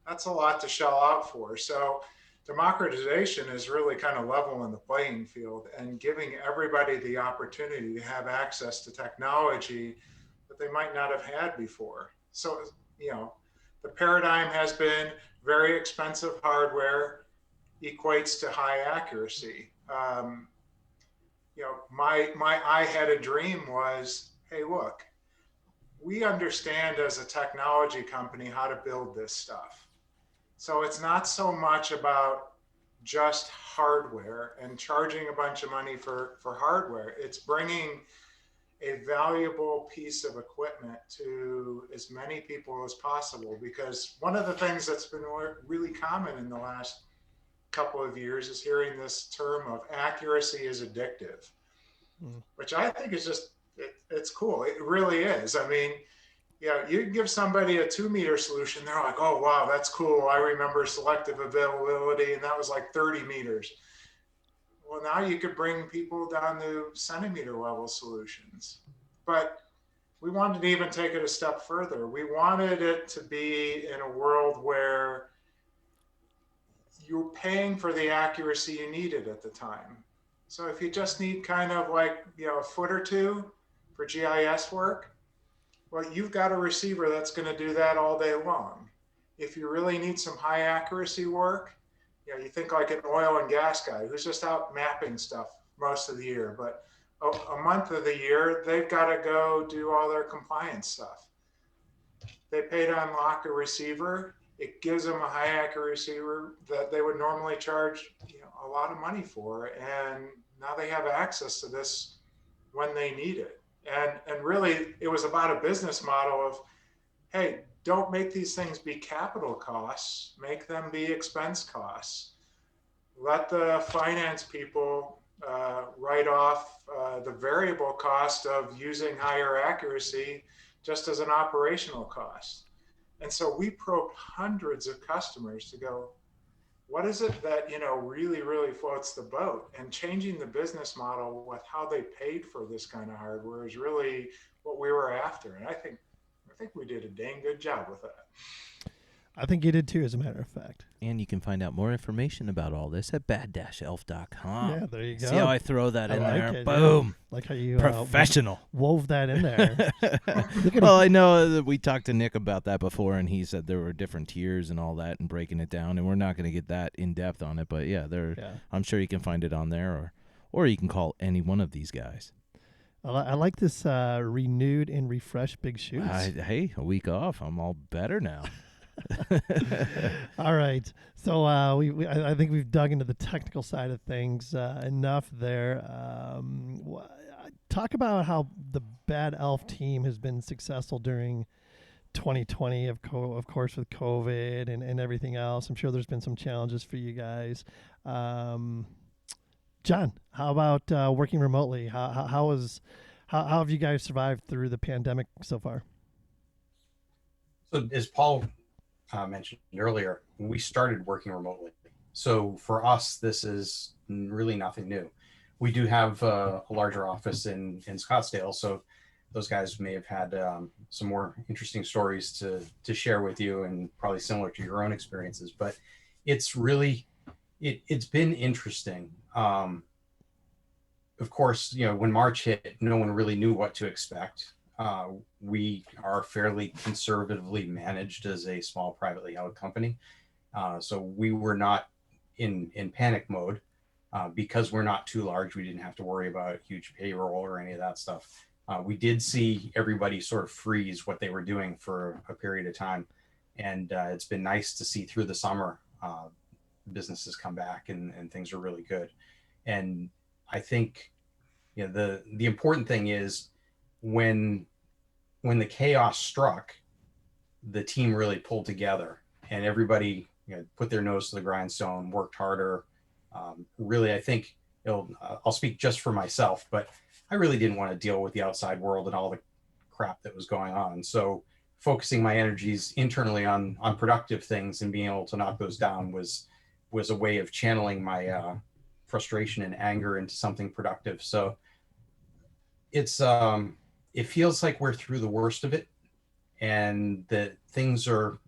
that's a lot to shell out for. So democratization is really kind of leveling the playing field and giving everybody the opportunity to have access to technology that they might not have had before. So, you know, the paradigm has been very expensive hardware equates to high accuracy. You know, my I had a dream was, hey, look, we understand as a technology company how to build this stuff. So it's not so much about just hardware and charging a bunch of money for hardware. It's bringing a valuable piece of equipment to as many people as possible, because one of the things that's been really common in the last couple of years is hearing this term of accuracy is addictive, which I think is just, it's cool. It really is. I mean, yeah, you give somebody a 2-meter solution, they're like, oh, wow, that's cool. I remember selective availability, and that was like 30 meters. Well, now you could bring people down to centimeter level solutions. But we wanted to even take it a step further. We wanted it to be in a world where you're paying for the accuracy you needed at the time. So if you just need kind of like, you know, a foot or two for GIS work, well, you've got a receiver that's going to do that all day long. If you really need some high accuracy work, you know, you think like an oil and gas guy who's just out mapping stuff most of the year, but a month of the year, they've got to go do all their compliance stuff. They pay to unlock a receiver. It gives them a high accuracy receiver that they would normally charge, you know, a lot of money for. And now they have access to this when they need it. And really, it was about a business model of, hey, don't make these things be capital costs, make them be expense costs. Let the finance people write off the variable cost of using higher accuracy just as an operational cost. And so we probed hundreds of customers to go, what is it that, you know, really, really floats the boat? And changing the business model with how they paid for this kind of hardware is really what we were after. And I think we did a dang good job with that. I think you did too, as a matter of fact. And you can find out more information about all this at bad-elf.com. Yeah, there you go. See how I throw that in like there? it, Boom. Yeah. Like how you professional. Wove that in there. Well, I know that we talked to Nick about that before, and he said there were different tiers and all that and breaking it down, and we're not going to get that in-depth on it. But, yeah, I'm sure you can find it on there, or you can call any one of these guys. I like this renewed and refreshed Big Shoes. Hey, a week off. I'm all better now. All right. So I think we've dug into the technical side of things enough there. Talk about how the Bad Elf team has been successful during 2020, of course, with COVID and everything else. I'm sure there's been some challenges for you guys. John, how about working remotely? How have you guys survived through the pandemic so far? So as Paul mentioned earlier, we started working remotely. So for us, this is really nothing new. We do have a larger office in Scottsdale, so those guys may have had some more interesting stories to share with you, and probably similar to your own experiences. But it's really it's been interesting. Of course, you know, when March hit, no one really knew what to expect. We are fairly conservatively managed as a small privately held company. So we were not in panic mode because we're not too large. We didn't have to worry about huge payroll or any of that stuff. We did see everybody sort of freeze what they were doing for a period of time. And it's been nice to see through the summer businesses come back and things are really good. And I think, you know, the important thing is when the chaos struck, the team really pulled together and everybody, you know, put their nose to the grindstone, worked harder, Really, I think I'll speak just for myself, but I really didn't want to deal with the outside world and all the crap that was going on. So focusing my energies internally on productive things and being able to knock those down was a way of channeling my frustration and anger into something productive. So it's it feels like we're through the worst of it, and that things are,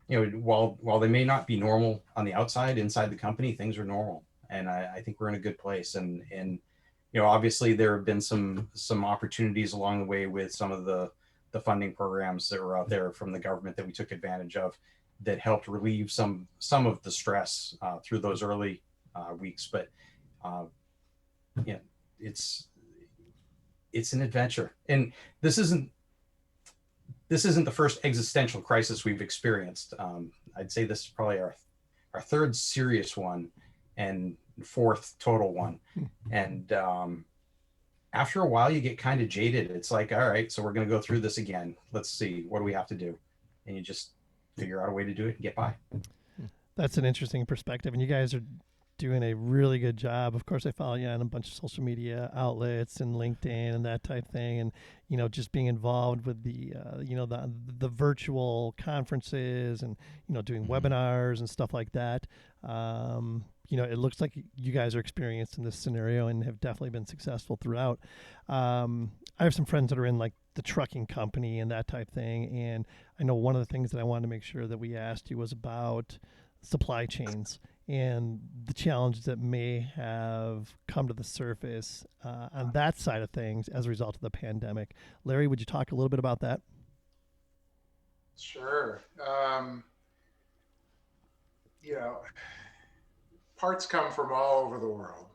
while they may not be normal on the outside, inside the company things are normal, and I think we're in a good place. And obviously there have been some opportunities along the way with some of the funding programs that were out there from the government that we took advantage of, that helped relieve some of the stress through those early weeks. But it's an adventure, and this isn't the first existential crisis we've experienced. I'd say this is probably our third serious one and fourth total one. And after a while, you get kind of jaded. It's like, all right, so we're going to go through this again. Let's see, what do we have to do? And you just figure out a way to do it and get by. That's an interesting perspective, and you guys are doing a really good job. Of course, I follow you on a bunch of social media outlets and LinkedIn and that type thing, and just being involved with the the virtual conferences and doing webinars and stuff like that. It looks like you guys are experienced in this scenario and have definitely been successful throughout. I have some friends that are in like the trucking company and that type thing, and I know one of the things that I wanted to make sure that we asked you was about supply chains and the challenges that may have come to the surface on that side of things as a result of the pandemic. Larry, would you talk a little bit about that? Sure. Parts come from all over the world.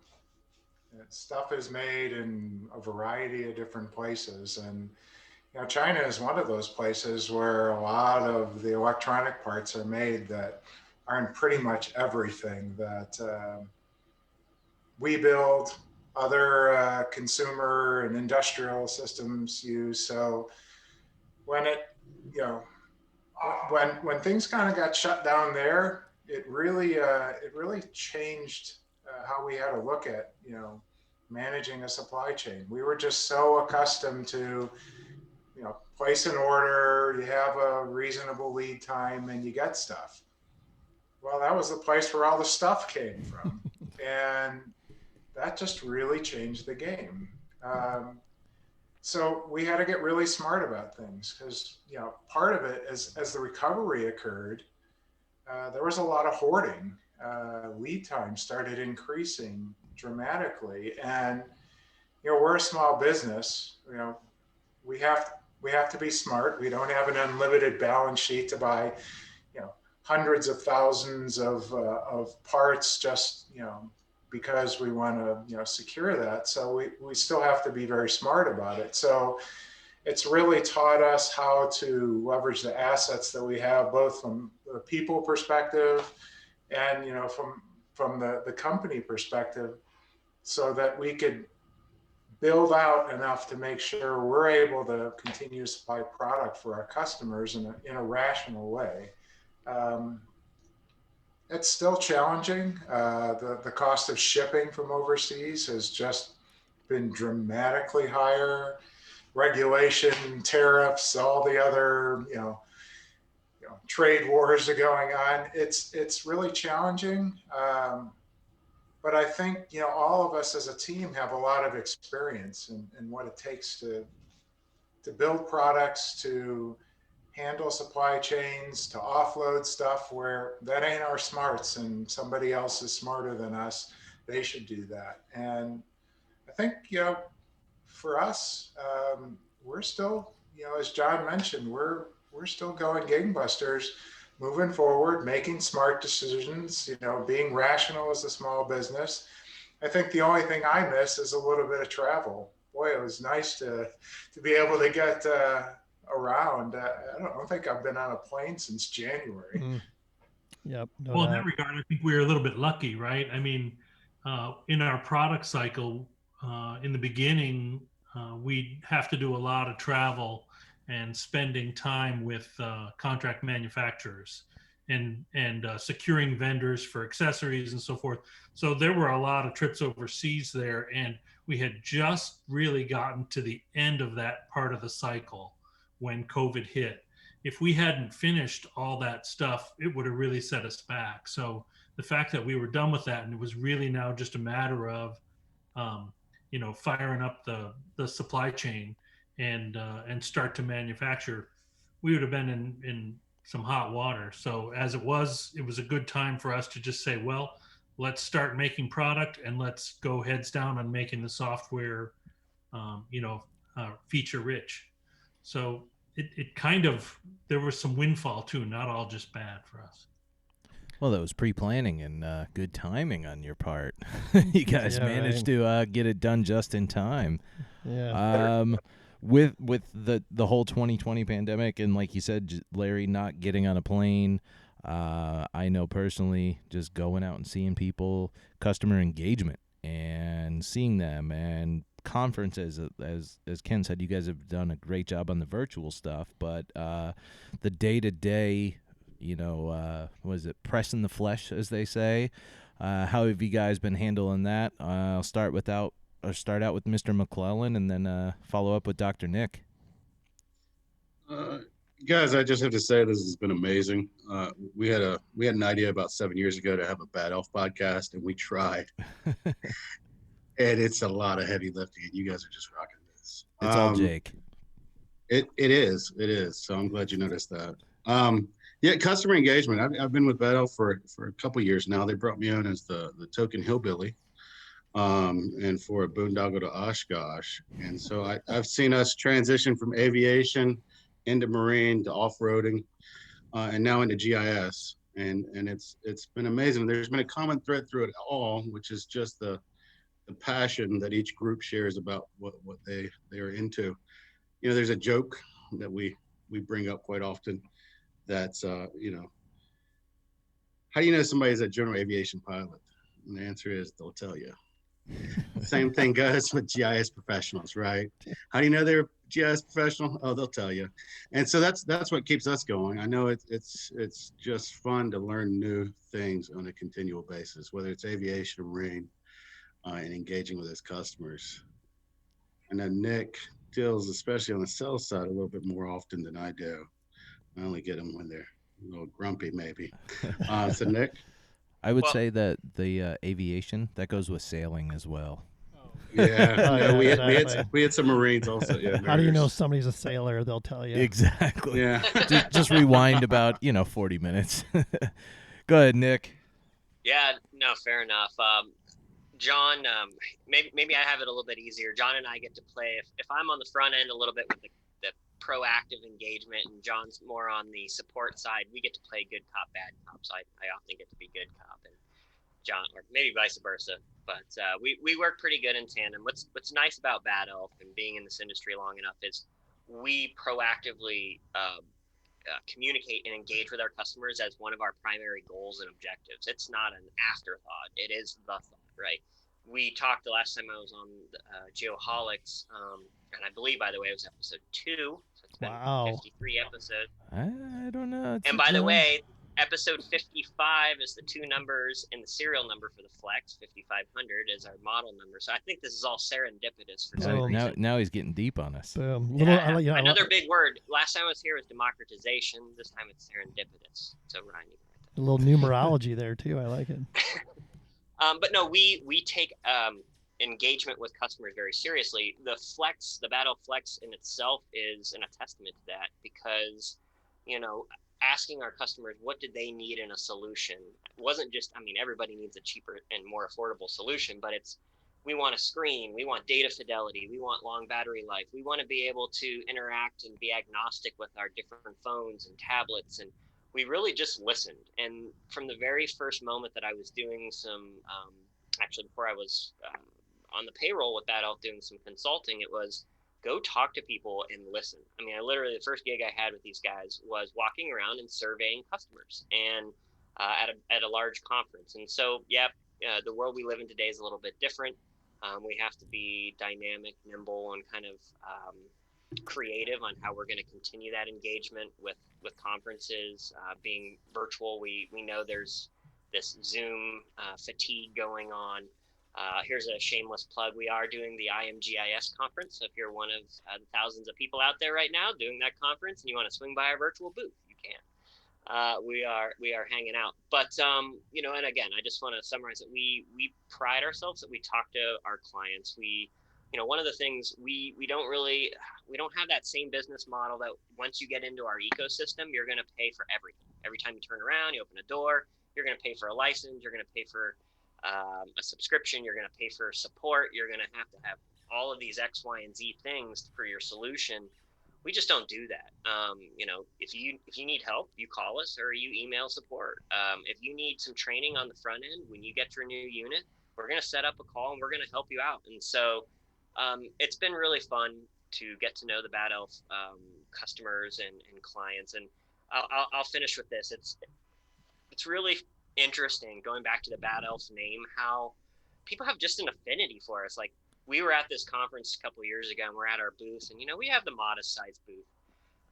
Stuff is made in a variety of different places. And China is one of those places where a lot of the electronic parts are made that aren't pretty much everything that we build, other consumer and industrial systems use. So when when things kind of got shut down there, it really changed how we had to look at managing a supply chain. We were just so accustomed to place an order, you have a reasonable lead time, and you get stuff. Well, that was the place where all the stuff came from. And that just really changed the game. So we had to get really smart about things because, part of it, as the recovery occurred, there was a lot of hoarding. Lead time started increasing dramatically. And, we're a small business. We have to be smart. We don't have an unlimited balance sheet to buy, hundreds of thousands of parts just because we want to secure that. So we still have to be very smart about it. So it's really taught us how to leverage the assets that we have, both from the people perspective and from the company perspective, so that we could build out enough to make sure we're able to continue to supply product for our customers in a rational way. It's still challenging. The cost of shipping from overseas has just been dramatically higher. Regulation, tariffs, all the other trade wars are going on. It's really challenging. But I think all of us as a team have a lot of experience in what it takes to build products, to handle supply chains, to offload stuff where that ain't our smarts and somebody else is smarter than us. They should do that. And I think, for us, we're still, as John mentioned, we're still going gangbusters, moving forward, making smart decisions, being rational as a small business. I think the only thing I miss is a little bit of travel. Boy, it was nice to be able to get around. I don't think I've been on a plane since January. Yep. No Well, in doubt. that regard, I think we were a little bit lucky, right? I mean, in our product cycle, in the beginning, we'd have to do a lot of travel and spending time with contract manufacturers. and securing vendors for accessories and so forth. So there were a lot of trips overseas there, and we had just really gotten to the end of that part of the cycle when COVID hit. If we hadn't finished all that stuff, it would have really set us back. So the fact that we were done with that, and it was really now just a matter of, firing up the supply chain and start to manufacture, we would have been in some hot water. So as it was a good time for us to just say, well, let's start making product and let's go heads down on making the software, feature rich. So it kind of, there was some windfall too, not all just bad for us. Well, that was pre-planning and good timing on your part. You guys managed to get it done just in time. Yeah. With the whole 2020 pandemic, and like you said, Larry, not getting on a plane, I know personally just going out and seeing people, customer engagement and seeing them, and conferences, as Ken said, you guys have done a great job on the virtual stuff, but the day-to-day, was it press in the flesh, as they say? How have you guys been handling that? I'll start out with Mr. McClellan and then follow up with Dr. Nick. Guys, I just have to say this has been amazing. We had an idea about 7 years ago to have a Bad Elf podcast, and we tried. And it's a lot of heavy lifting, and you guys are just rocking this. It's all Jake. It is. So I'm glad you noticed that. Customer engagement. I've been with Bad Elf for a couple years now. They brought me on as the token hillbilly, and for a boondoggle to Oshkosh. And so I've seen us transition from aviation into marine to off-roading, and now into GIS. And it's been amazing. There's been a common thread through it all, which is just the passion that each group shares about what they are into. There's a joke that we bring up quite often. That's how do you know somebody's a general aviation pilot? And the answer is they'll tell you. Same thing goes with GIS professionals, right? How do you know they're GIS professional? Oh, they'll tell you. And so that's what keeps us going. I know it's just fun to learn new things on a continual basis, whether it's aviation or marine, and engaging with his customers. I know Nick deals, especially on the sales side, a little bit more often than I do. I only get them when they're a little grumpy, maybe. So Nick? I would say that the aviation, that goes with sailing as well. Yeah, we had some Marines also. Yeah, how do you know somebody's a sailor? They'll tell you. Exactly. Yeah. just rewind about 40 minutes. Go ahead, Nick. Yeah, no, fair enough. John, maybe I have it a little bit easier. John and I get to play, if I'm on the front end a little bit with the proactive engagement, and John's more on the support side, we get to play good cop, bad cop. So I often get to be good cop, and John, or maybe vice versa. But we work pretty good in tandem. What's nice about Bad Elf and being in this industry long enough is we proactively communicate and engage with our customers as one of our primary goals and objectives. It's not an afterthought. It is the thought, right? We talked the last time I was on Geoholics, and I believe, by the way, it was episode 2. So it's been 53 episodes. I don't know. And by the way, episode 55 is the 2 numbers in the serial number for the Flex. 5500 is our model number. So I think this is all serendipitous for some reason. Now he's getting deep on us. Another big word. Last time I was here was democratization. This time it's serendipitous. So rhyming. A little numerology there too. I like it. But no, we take engagement with customers very seriously. The Flex, the Bad Elf Flex in itself is a testament to that, because, asking our customers what did they need in a solution wasn't just, everybody needs a cheaper and more affordable solution, but we want a screen, we want data fidelity, we want long battery life, we want to be able to interact and be agnostic with our different phones and tablets, and we really just listened. And from the very first moment that I was doing some, actually before I was on the payroll with Bad Elf doing some consulting, it was go talk to people and listen. I literally, the first gig I had with these guys was walking around and surveying customers, and at a large conference. And so, the world we live in today is a little bit different. We have to be dynamic, nimble, and kind of creative on how we're going to continue that engagement with conferences being virtual. We know there's this Zoom fatigue going on. Here's a shameless plug. We are doing the IMGIS conference. So if you're one of the thousands of people out there right now doing that conference and you want to swing by our virtual booth, you can. We are hanging out. But you know, and again, I just want to summarize that we pride ourselves that we talk to our clients. You know, one of the things we don't have that same business model that once you get into our ecosystem, you're going to pay for everything. Every time you turn around, you open a door, you're going to pay for a license, you're going to pay for a subscription, you're going to pay for support, you're going to have all of these X, Y, and Z things for your solution. We just don't do that. You know, if you need help, you call us or you email support. If you need some training on the front end, when you get your new unit, we're going to set up a call and we're going to help you out. And so it's been really fun to get to know the Bad Elf customers and clients. And I'll finish with this. It's really interesting, going back to the Bad Elf name, how people have just an affinity for us. Like, we were at this conference a couple of years ago and we're at our booth, and, you know, we have the modest size booth.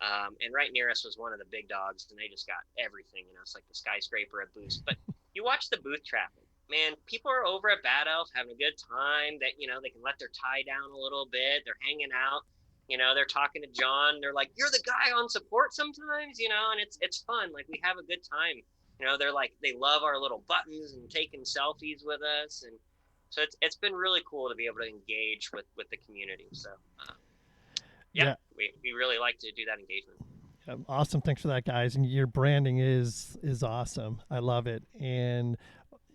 And right near us was one of the big dogs, and they just got everything. You know, it's like the skyscraper at booths. But you watch the booth traffic. Man, people are over at Bad Elf having a good time. That, you know, they can let their tie down a little bit. They're hanging out. You know, they're talking to John. They're like, "You're the guy on support sometimes," you know, and it's fun. Like, we have a good time. You know, they're like, they love our little buttons and taking selfies with us. And so it's been really cool to be able to engage with the community. So, yeah. We really like to do that engagement. Awesome. Thanks for that, guys. And your branding is awesome. I love it. And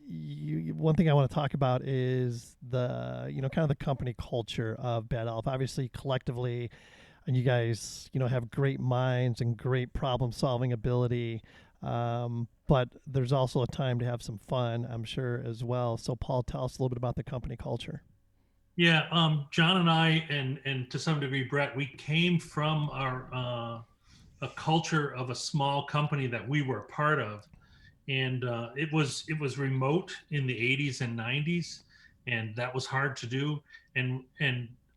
one thing I want to talk about is the, you know, kind of the company culture of Bad Elf. Obviously, collectively, and you guys, you know, have great minds and great problem-solving ability. But there's also a time to have some fun, I'm sure, as well. So, Paul, tell us a little bit about the company culture. Yeah, John and I, and to some degree, Brett, we came from a culture of a small company that we were a part of. And it was remote in the 80s and 90s, and that was hard to do. And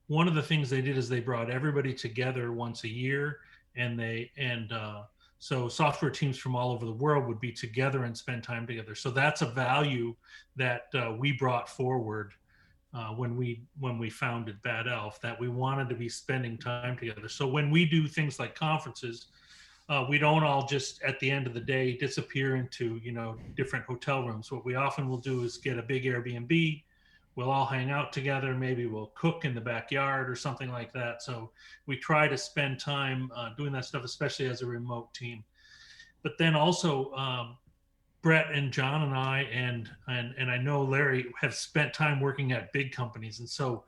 one of the things they did is they brought everybody together once a year, so software teams from all over the world would be together and spend time together. So that's a value that we brought forward when we founded Bad Elf, that we wanted to be spending time together. So when we do things like conferences, we don't all just at the end of the day disappear into, you know, different hotel rooms. What we often will do is get a big Airbnb. We'll all hang out together. Maybe we'll cook in the backyard or something like that. So we try to spend time doing that stuff, especially as a remote team. But then also Brett and John and I and I know Larry have spent time working at big companies, and so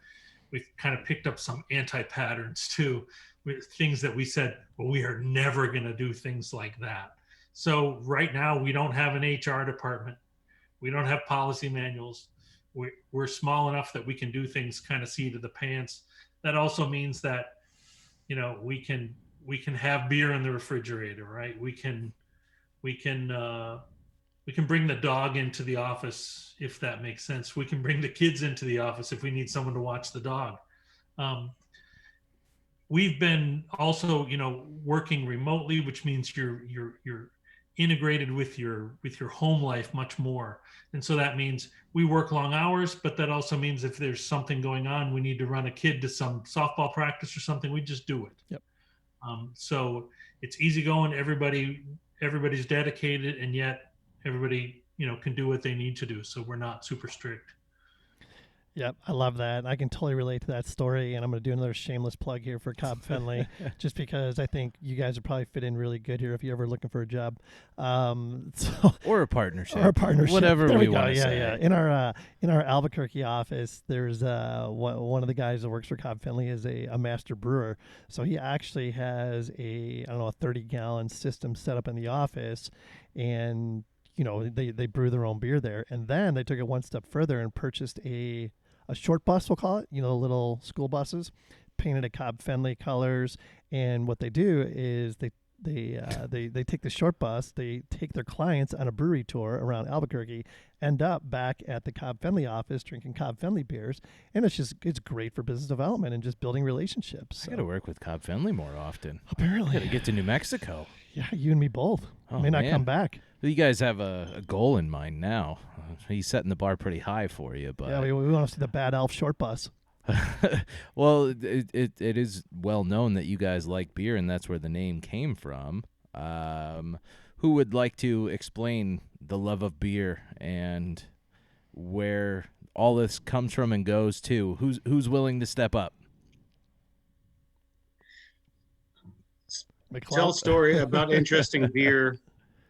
we've kind of picked up some anti-patterns too. Things that we said, well, we are never going to do things like that. So right now we don't have an HR department. We don't have policy manuals. We're small enough that we can do things kind of seat of the pants. That also means that, you know, we can have beer in the refrigerator, right? We can bring the dog into the office, if that makes sense. We can bring the kids into the office if we need someone to watch the dog. We've been also, you know, working remotely, which means you're integrated with your home life much more. And so that means we work long hours, but that also means if there's something going on, we need to run a kid to some softball practice or something, we just do it. Yep. So it's easygoing. Everybody's dedicated, and yet everybody, you know, can do what they need to do. So we're not super strict. Yep, I love that. I can totally relate to that story, and I'm going to do another shameless plug here for Cobb Finley, just because I think you guys would probably fit in really good here if you're ever looking for a job. Or a partnership. Or a partnership. Whatever there we go. want to say. Yeah. In our Albuquerque office, there's one of the guys that works for Cobb Finley is a master brewer. So he actually has a 30-gallon system set up in the office, and you know, they brew their own beer there. And then they took it one step further and purchased a short bus, we'll call it, you know, little school buses, painted at Cobb Finley colors. And what they do is they take the short bus. They take their clients on a brewery tour around Albuquerque, end up back at the Cobb Fenley office drinking Cobb Fenley beers, and it's great for business development and just building relationships. I got to work with Cobb Fenley more often. Apparently, got to get to New Mexico. Yeah, you and me both. Oh, May not man. come back. You guys have a goal in mind now. He's setting the bar pretty high for you, but Yeah, we want to see the Bad Elf short bus. well, it is well known that you guys like beer, and that's where the name came from. Who would like to explain the love of beer and where all this comes from and goes to? Who's willing to step up? Tell a story about interesting beer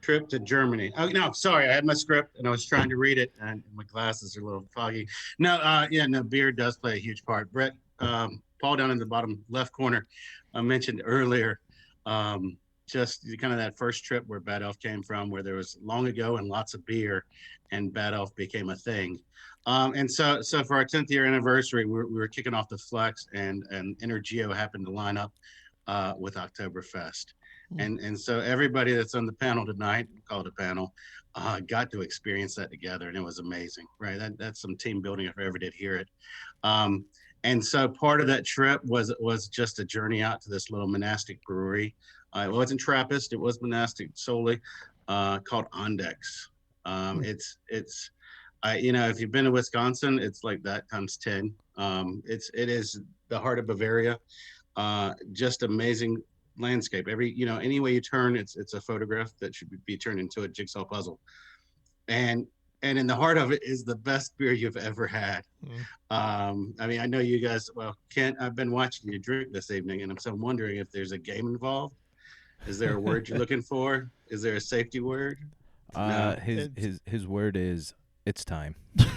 trip to Germany. Oh no, sorry, I had my script and I was trying to read it, and my glasses are a little foggy. No, beer does play a huge part. Brett, Paul down in the bottom left corner, I mentioned earlier, just kind of that first trip where Bad Elf came from, where there was long ago and lots of beer, and Bad Elf became a thing. And so for our 10th year anniversary, we were kicking off the Flex, and Energio happened to line up with Oktoberfest. And so everybody that's on the panel tonight, call it a panel, got to experience that together, and it was amazing, right? That's some team building if I ever did hear it. And so part of that trip was just a journey out to this little monastic brewery. It wasn't Trappist, it was monastic solely, called Ondex. It's if you've been to Wisconsin, it's like that times 10. It is the heart of Bavaria. Just amazing landscape. Any way you turn, it's a photograph that should be turned into a jigsaw puzzle. And in the heart of it is the best beer you've ever had. I know you guys, Kent, I've been watching you drink this evening, and I'm wondering if there's a game involved. Is there a word you're looking for? Is there a safety word? No. His word is, it's time.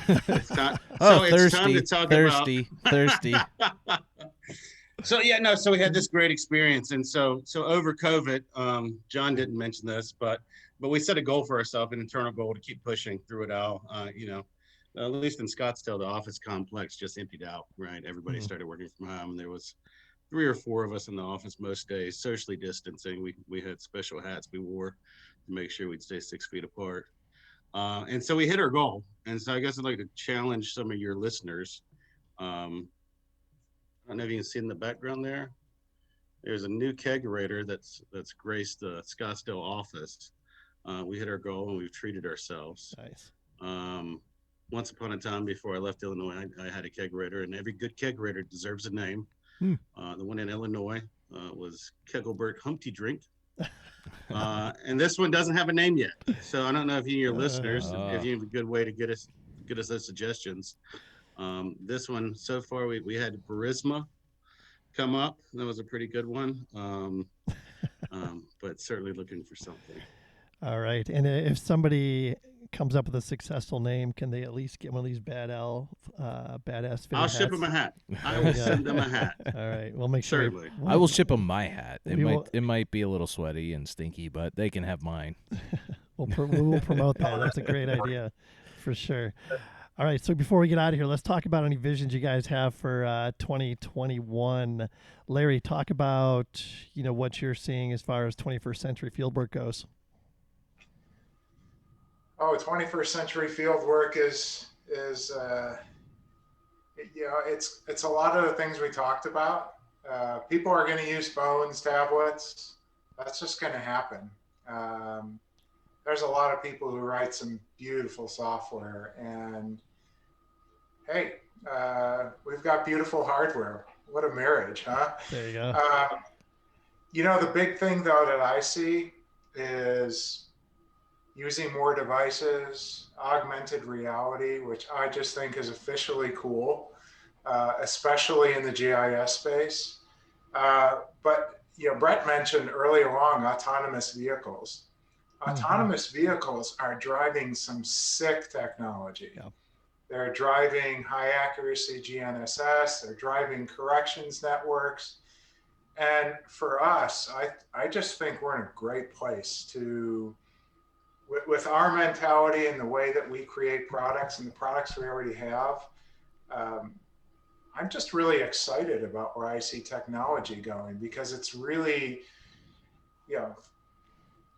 It's time. Oh, so thirsty, it's time to talk thirsty. So we had this great experience, and so over COVID, John didn't mention this, but we set a goal for ourselves, an internal goal to keep pushing through it all. At least in Scottsdale, the office complex just emptied out, right? Everybody started working from home. There was 3 or 4 of us in the office most days, socially distancing. We had special hats we wore to make sure we'd stay 6 feet apart. And so we hit our goal. And so I guess I'd like to challenge some of your listeners. I don't know if you can see in the background there. There's a new kegerator that's graced the Scottsdale office. We hit our goal and we've treated ourselves. Nice. Once upon a time, before I left Illinois, I had a kegerator, and every good kegerator deserves a name. The one in Illinois was Kegelbert Humpty Drink. And this one doesn't have a name yet. So I don't know if you and your listeners, if you have a good way to get us those suggestions. This one, so far, we had Barisma come up. That was a pretty good one. But certainly looking for something. All right. And if somebody comes up with a successful name, can they at least get one of these badass fitted I'll ship hats? them a hat. I will send them a hat. All right. We'll make sure. Certainly. I will ship them my hat. will- It might be a little sweaty and stinky, but they can have mine. We will promote that. That's a great idea for sure. All right. So before we get out of here, let's talk about any visions you guys have for 2021. Larry, talk about, what you're seeing as far as 21st century fieldwork goes. Oh, 21st century field work is it's a lot of the things we talked about. People are going to use phones, tablets. That's just going to happen. There's a lot of people who write some beautiful software, and hey, we've got beautiful hardware. What a marriage, huh? There you go. The big thing though that I see is using more devices, augmented reality, which I just think is officially cool, especially in the GIS space. But Brett mentioned earlier on autonomous vehicles. Autonomous vehicles are driving some sick technology. Yeah. They're driving high accuracy GNSS, they're driving corrections networks. And for us, I just think we're in a great place to, with our mentality and the way that we create products and the products we already have, I'm just really excited about where I see technology going, because it's really, you know,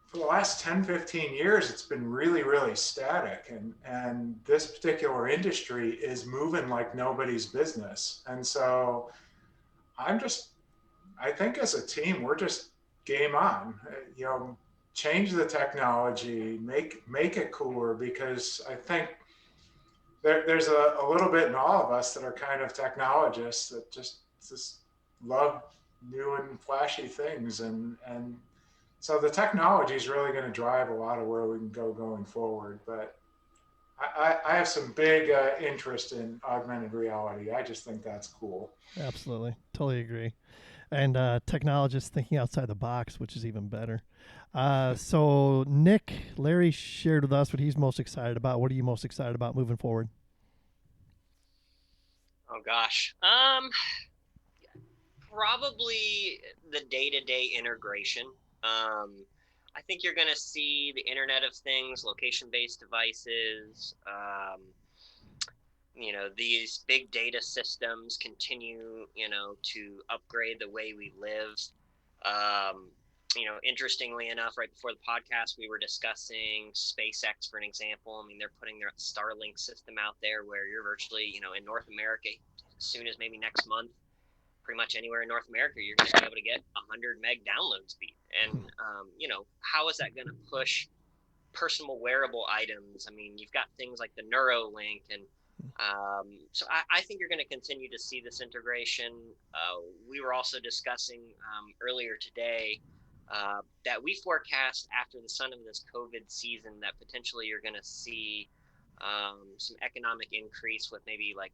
for the last 10, 15 years, it's been really, really static. And this particular industry is moving like nobody's business. And so I think as a team, we're just game on, you know, change the technology, make it cooler, because I think there's a little bit in all of us that are kind of technologists that just love new and flashy things. And so the technology is really going to drive a lot of where we can go going forward. But I have some big interest in augmented reality. I just think that's cool. Absolutely. Totally agree. And technologists thinking outside the box, which is even better. So Nick, Larry shared with us what he's most excited about. What are you most excited about moving forward? Oh gosh. Probably the day-to-day integration. I think you're going to see the Internet of Things, location-based devices, you know, these big data systems continue, you know, to upgrade the way we live. You know, interestingly enough, right before the podcast, we were discussing SpaceX, for an example. I mean, they're putting their Starlink system out there where you're virtually, you know, in North America, as soon as maybe next month, pretty much anywhere in North America, you're going to be able to get 100 meg download speed. And, you know, how is that going to push personal wearable items? I mean, you've got things like the Neuralink. And so I think you're going to continue to see this integration. We were also discussing earlier today that we forecast after the sun of this COVID season that potentially you're going to see some economic increase with maybe like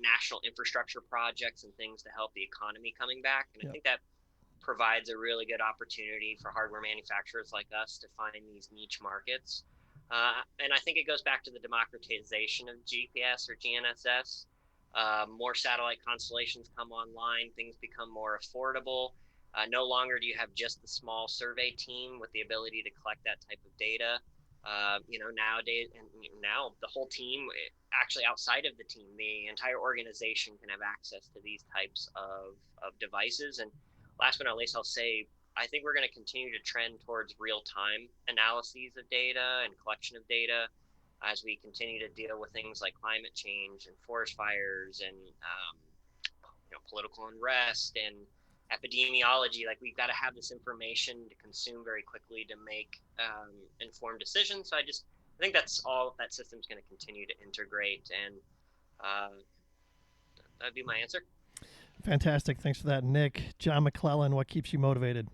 national infrastructure projects and things to help the economy coming back. And I think that provides a really good opportunity for hardware manufacturers like us to find these niche markets. And I think it goes back to the democratization of GPS or GNSS. More satellite constellations come online, things become more affordable. No longer do you have just the small survey team with the ability to collect that type of data. You know, nowadays, and now the whole team, actually outside of the team, the entire organization can have access to these types of devices. And last but not least, I'll say, I think we're going to continue to trend towards real-time analyses of data and collection of data as we continue to deal with things like climate change and forest fires and you know, political unrest and epidemiology. Like, we've got to have this information to consume very quickly to make informed decisions. So I think that's all that system's going to continue to integrate, and that'd be my answer. Fantastic. Thanks for that, Nick. John McClellan, what keeps you motivated?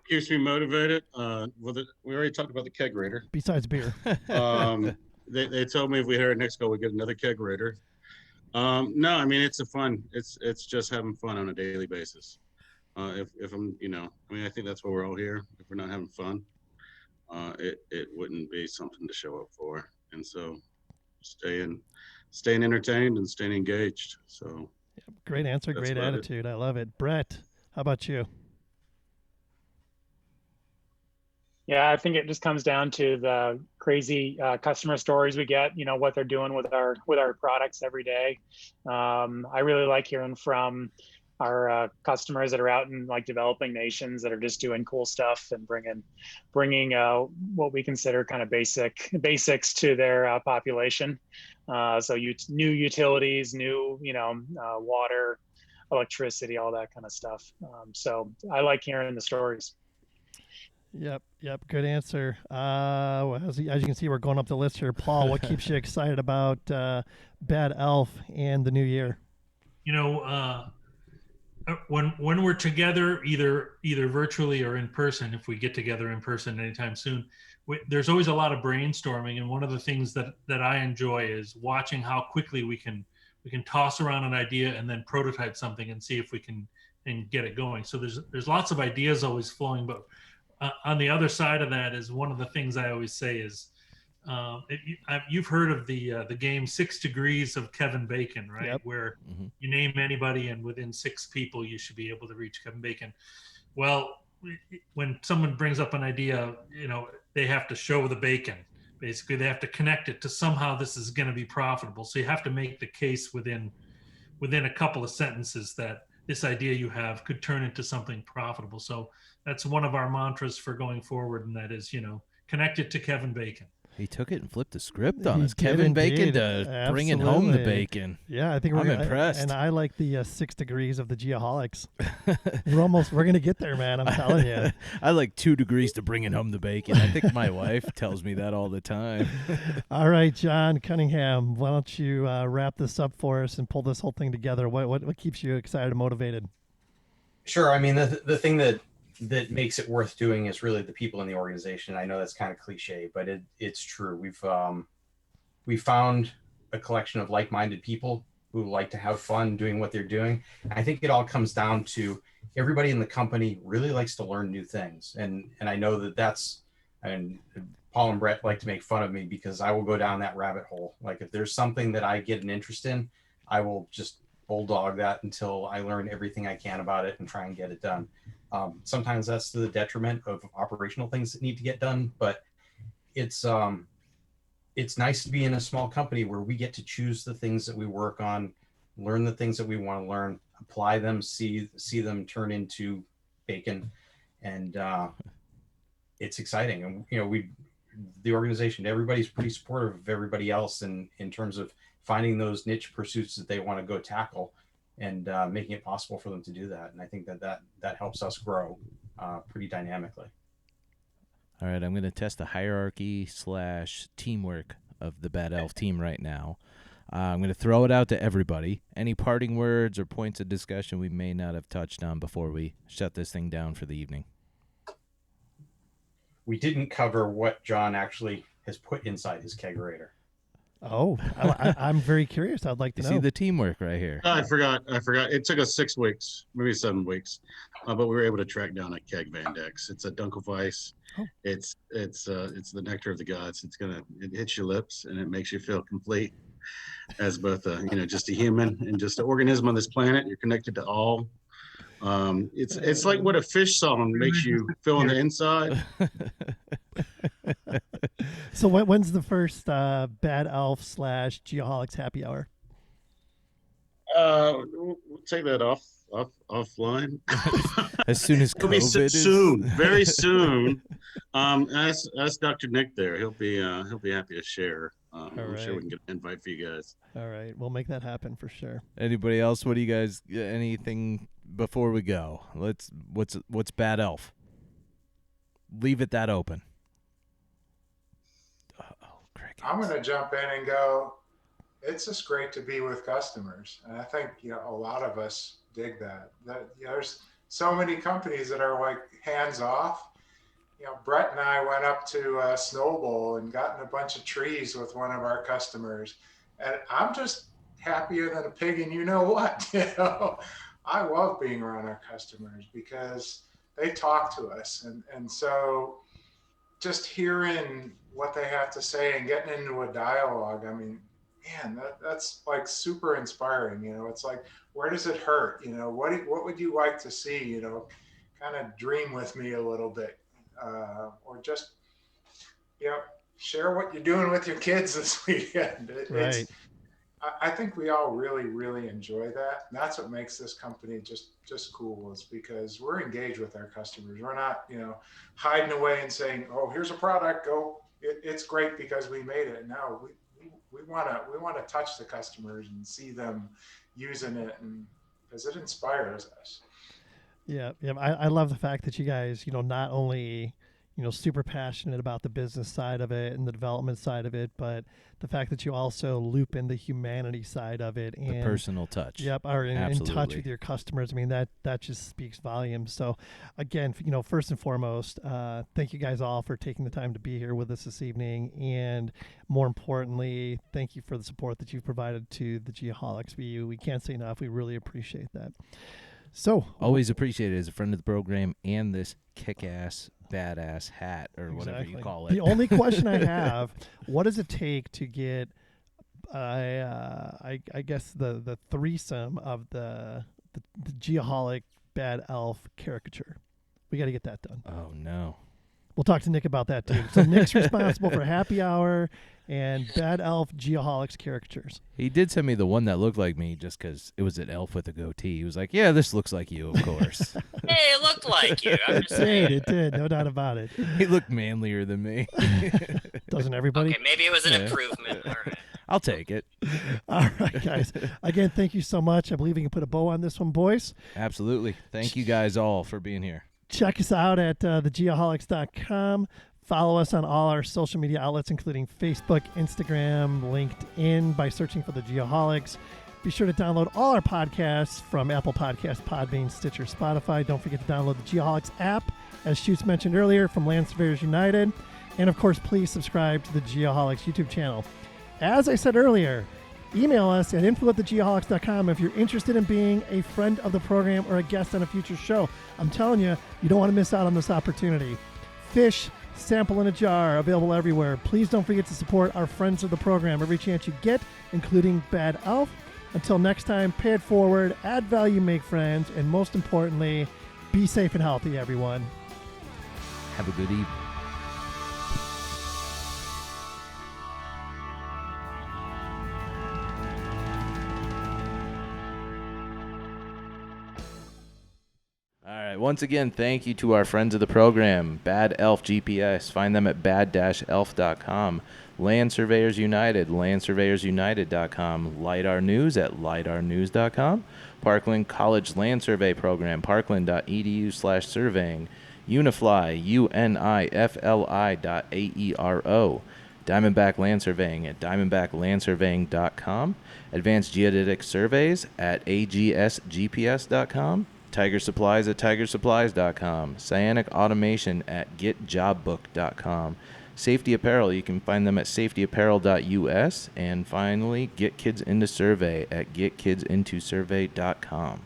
Keeps me motivated. We already talked about the kegerator. Besides beer. They told me if we hit our next goal, we get another kegerator. No, I mean, it's just having fun on a daily basis. If I'm, you know, I mean, I think that's why we're all here. If we're not having fun, it wouldn't be something to show up for. And so staying entertained and staying engaged. So great answer. Great attitude. I love it. Brett, how about you? Yeah, I think it just comes down to the crazy customer stories we get, you know, what they're doing with our products every day. I really like hearing from our customers that are out in like developing nations that are just doing cool stuff and bringing what we consider kind of basics to their population. So new utilities, new, you know, water, electricity, all that kind of stuff. So I like hearing the stories. Yep. Good answer. As you can see, we're going up the list here. Paul, what keeps you excited about Bad Elf and the new year? You know, when we're together, either virtually or in person, if we get together in person anytime soon, there's always a lot of brainstorming. And one of the things that I enjoy is watching how quickly we can toss around an idea and then prototype something and see if we can and get it going. So there's lots of ideas always flowing, but on the other side of that is one of the things I always say is, you've heard of the game 6 Degrees of Kevin Bacon, right? Yep. Where you name anybody and within 6 people you should be able to reach Kevin Bacon. Well, when someone brings up an idea, you know, they have to show the bacon. Basically, they have to connect it to somehow this is going to be profitable. So you have to make the case within a couple of sentences that this idea you have could turn into something profitable. So that's one of our mantras for going forward, and that is, connect it to Kevin Bacon. He took it and flipped the script on He us. did Kevin Bacon indeed. to bringing home the Absolutely. bacon. Yeah, I think I'm we're impressed. And I like the 6 degrees of the Geoholics. we're gonna get there, man. I'm telling you. I like 2 degrees to bringing home the bacon. I think my wife tells me that all the time. All right, John Cunningham, why don't you wrap this up for us and pull this whole thing together? What keeps you excited and motivated? Sure. I mean, the thing that makes it worth doing is really the people in the organization. I know that's kind of cliche, but it's true. We've found a collection of like-minded people who like to have fun doing what they're doing. I think it all comes down to everybody in the company really likes to learn new things. And I know and Paul and Brett like to make fun of me because I will go down that rabbit hole. Like if there's something that I get an interest in, I will just bulldog that until I learn everything I can about it and try and get it done. Sometimes that's to the detriment of operational things that need to get done, but it's nice to be in a small company where we get to choose the things that we work on, learn the things that we want to learn, apply them, see them turn into bacon, and it's exciting. And the organization, everybody's pretty supportive of everybody else in terms of finding those niche pursuits that they want to go tackle, and making it possible for them to do that. And I think that helps us grow pretty dynamically. All right, I'm going to test the hierarchy / teamwork of the Bad Elf team right now. I'm going to throw it out to everybody. Any parting words or points of discussion we may not have touched on before we shut this thing down for the evening? We didn't cover what John actually has put inside his kegerator. Oh, I'm very curious. I'd like to You know. see the teamwork right here. I forgot. It took us 6 weeks, maybe 7 weeks, but we were able to track down a keg Vandex. It's a Dunkelweiss. Oh. It's the nectar of the gods. It hits your lips and it makes you feel complete as both just a human and just an organism on this planet. You're connected to all. It's like what a fish song makes you feel on the inside. So when's the first Bad Elf / Geoholics happy hour? We'll take that offline. As soon as It'll be COVID is soon, very soon. Ask Dr. Nick there. He'll be happy to share. I'm sure we can get an invite for you guys. All right, we'll make that happen for sure. Anybody else? What do you guys? Anything before we go? What's Bad Elf? Leave it that open. I'm going to jump in and go, it's just great to be with customers. And I think, a lot of us dig that. There's so many companies that are like hands off. Brett and I went up to Snow Bowl and gotten a bunch of trees with one of our customers. And I'm just happier than a pig in you know what. I love being around our customers because they talk to us. And so just hearing what they have to say and getting into a dialogue, I mean, man, that's like super inspiring. It's like, where does it hurt? What would you like to see? Kind of dream with me a little bit, or just, share what you're doing with your kids this weekend. Right. I think we all really, really enjoy that. And that's what makes this company just cool, is because we're engaged with our customers. We're not, hiding away and saying, oh, here's a product, go. It's great because we made it. No, we want to touch the customers and see them using it, and because it inspires us. Yeah. I love the fact that you guys, not only, super passionate about the business side of it and the development side of it, but the fact that you also loop in the humanity side of it and the personal touch. Yep, are in touch Absolutely. with your customers. I mean, that just speaks volumes. So again, first and foremost, thank you guys all for taking the time to be here with us this evening, and more importantly, thank you for the support that you've provided to the Geoholics. We can't say enough. We really appreciate that. So Always appreciate it as a friend of the program and this kick-ass, badass hat or whatever you call it. The only question I have, what does it take to get, I guess, the threesome of the Geoholic Bad Elf caricature? We got to get that done. Oh, no. We'll talk to Nick about that, too. So Nick's responsible for happy hour and Bad Elf Geoholics caricatures. He did send me the one that looked like me just because it was an elf with a goatee. He was like, yeah, this looks like you, of course. Hey, it looked like you. I'm It just did, saying. it did, no doubt about it. He looked manlier than me. Doesn't everybody? Okay, maybe it was an Yeah. improvement. All right. I'll take it. All right, guys. Again, thank you so much. I believe we can put a bow on this one, boys. Absolutely. Thank you guys all for being here. Check us out at thegeoholics.com. Follow us on all our social media outlets, including Facebook, Instagram, LinkedIn, by searching for The Geoholics. Be sure to download all our podcasts from Apple Podcasts, Podbean, Stitcher, Spotify. Don't forget to download the Geoholics app, as Schutz mentioned earlier, from Land Surveyors United. And, of course, please subscribe to the Geoholics YouTube channel. As I said earlier, email us at info@thegeoholics.com if you're interested in being a friend of the program or a guest on a future show. I'm telling you, you don't want to miss out on this opportunity. Fish, sample in a jar, available everywhere. Please don't forget to support our friends of the program every chance you get, including Bad Elf. Until next time, pay it forward, add value, make friends, and most importantly, be safe and healthy, everyone. Have a good evening. All right. Once again, thank you to our friends of the program, Bad Elf GPS. Find them at bad-elf.com. Land Surveyors United, landsurveyorsunited.com. LIDAR News at lidarnews.com. Parkland College Land Survey Program, parkland.edu/surveying. Unifly, unifli.aero. Diamondback Land Surveying at diamondbacklandsurveying.com. Advanced Geodetic Surveys at agsgps.com. Tiger Supplies at tigersupplies.com. Cyanic Automation at getjobbook.com. Safety Apparel, you can find them at safetyapparel.us. And finally, Get Kids Into Survey at getkidsintosurvey.com.